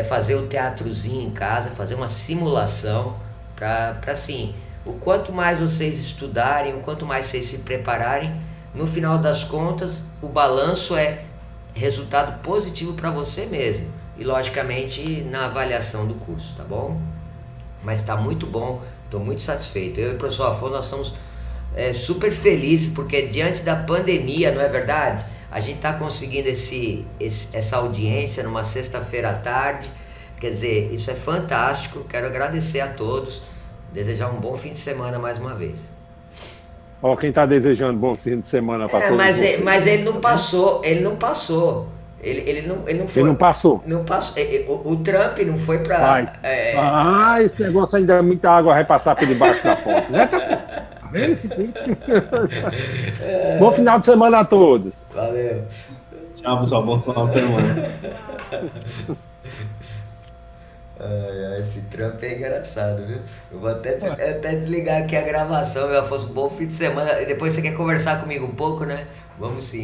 fazer o teatrozinho em casa, fazer uma simulação para assim, o quanto mais vocês estudarem, o quanto mais vocês se prepararem, no final das contas, o balanço é resultado positivo para você mesmo e logicamente na avaliação do curso, tá bom? Mas tá muito bom, estou muito satisfeito. Eu e o professor Afonso, nós estamos super felizes porque diante da pandemia, não é verdade? A gente está conseguindo essa audiência numa sexta-feira à tarde. Quer dizer, isso é fantástico. Quero agradecer a todos. Desejar um bom fim de semana mais uma vez. Quem está desejando bom fim de semana para todos vocês. Mas ele não passou. Ele não foi. Ele não passou. Não passou. O Trump não foi para... esse negócio ainda muita água vai passar por debaixo da ponte. Né? Bom final de semana a todos. Valeu. Tchau, pessoal. Bom final de semana. Esse Trump é engraçado, viu? Eu vou até desligar aqui a gravação, meu Afonso. Bom fim de semana. E depois você quer conversar comigo um pouco, né? Vamos sim.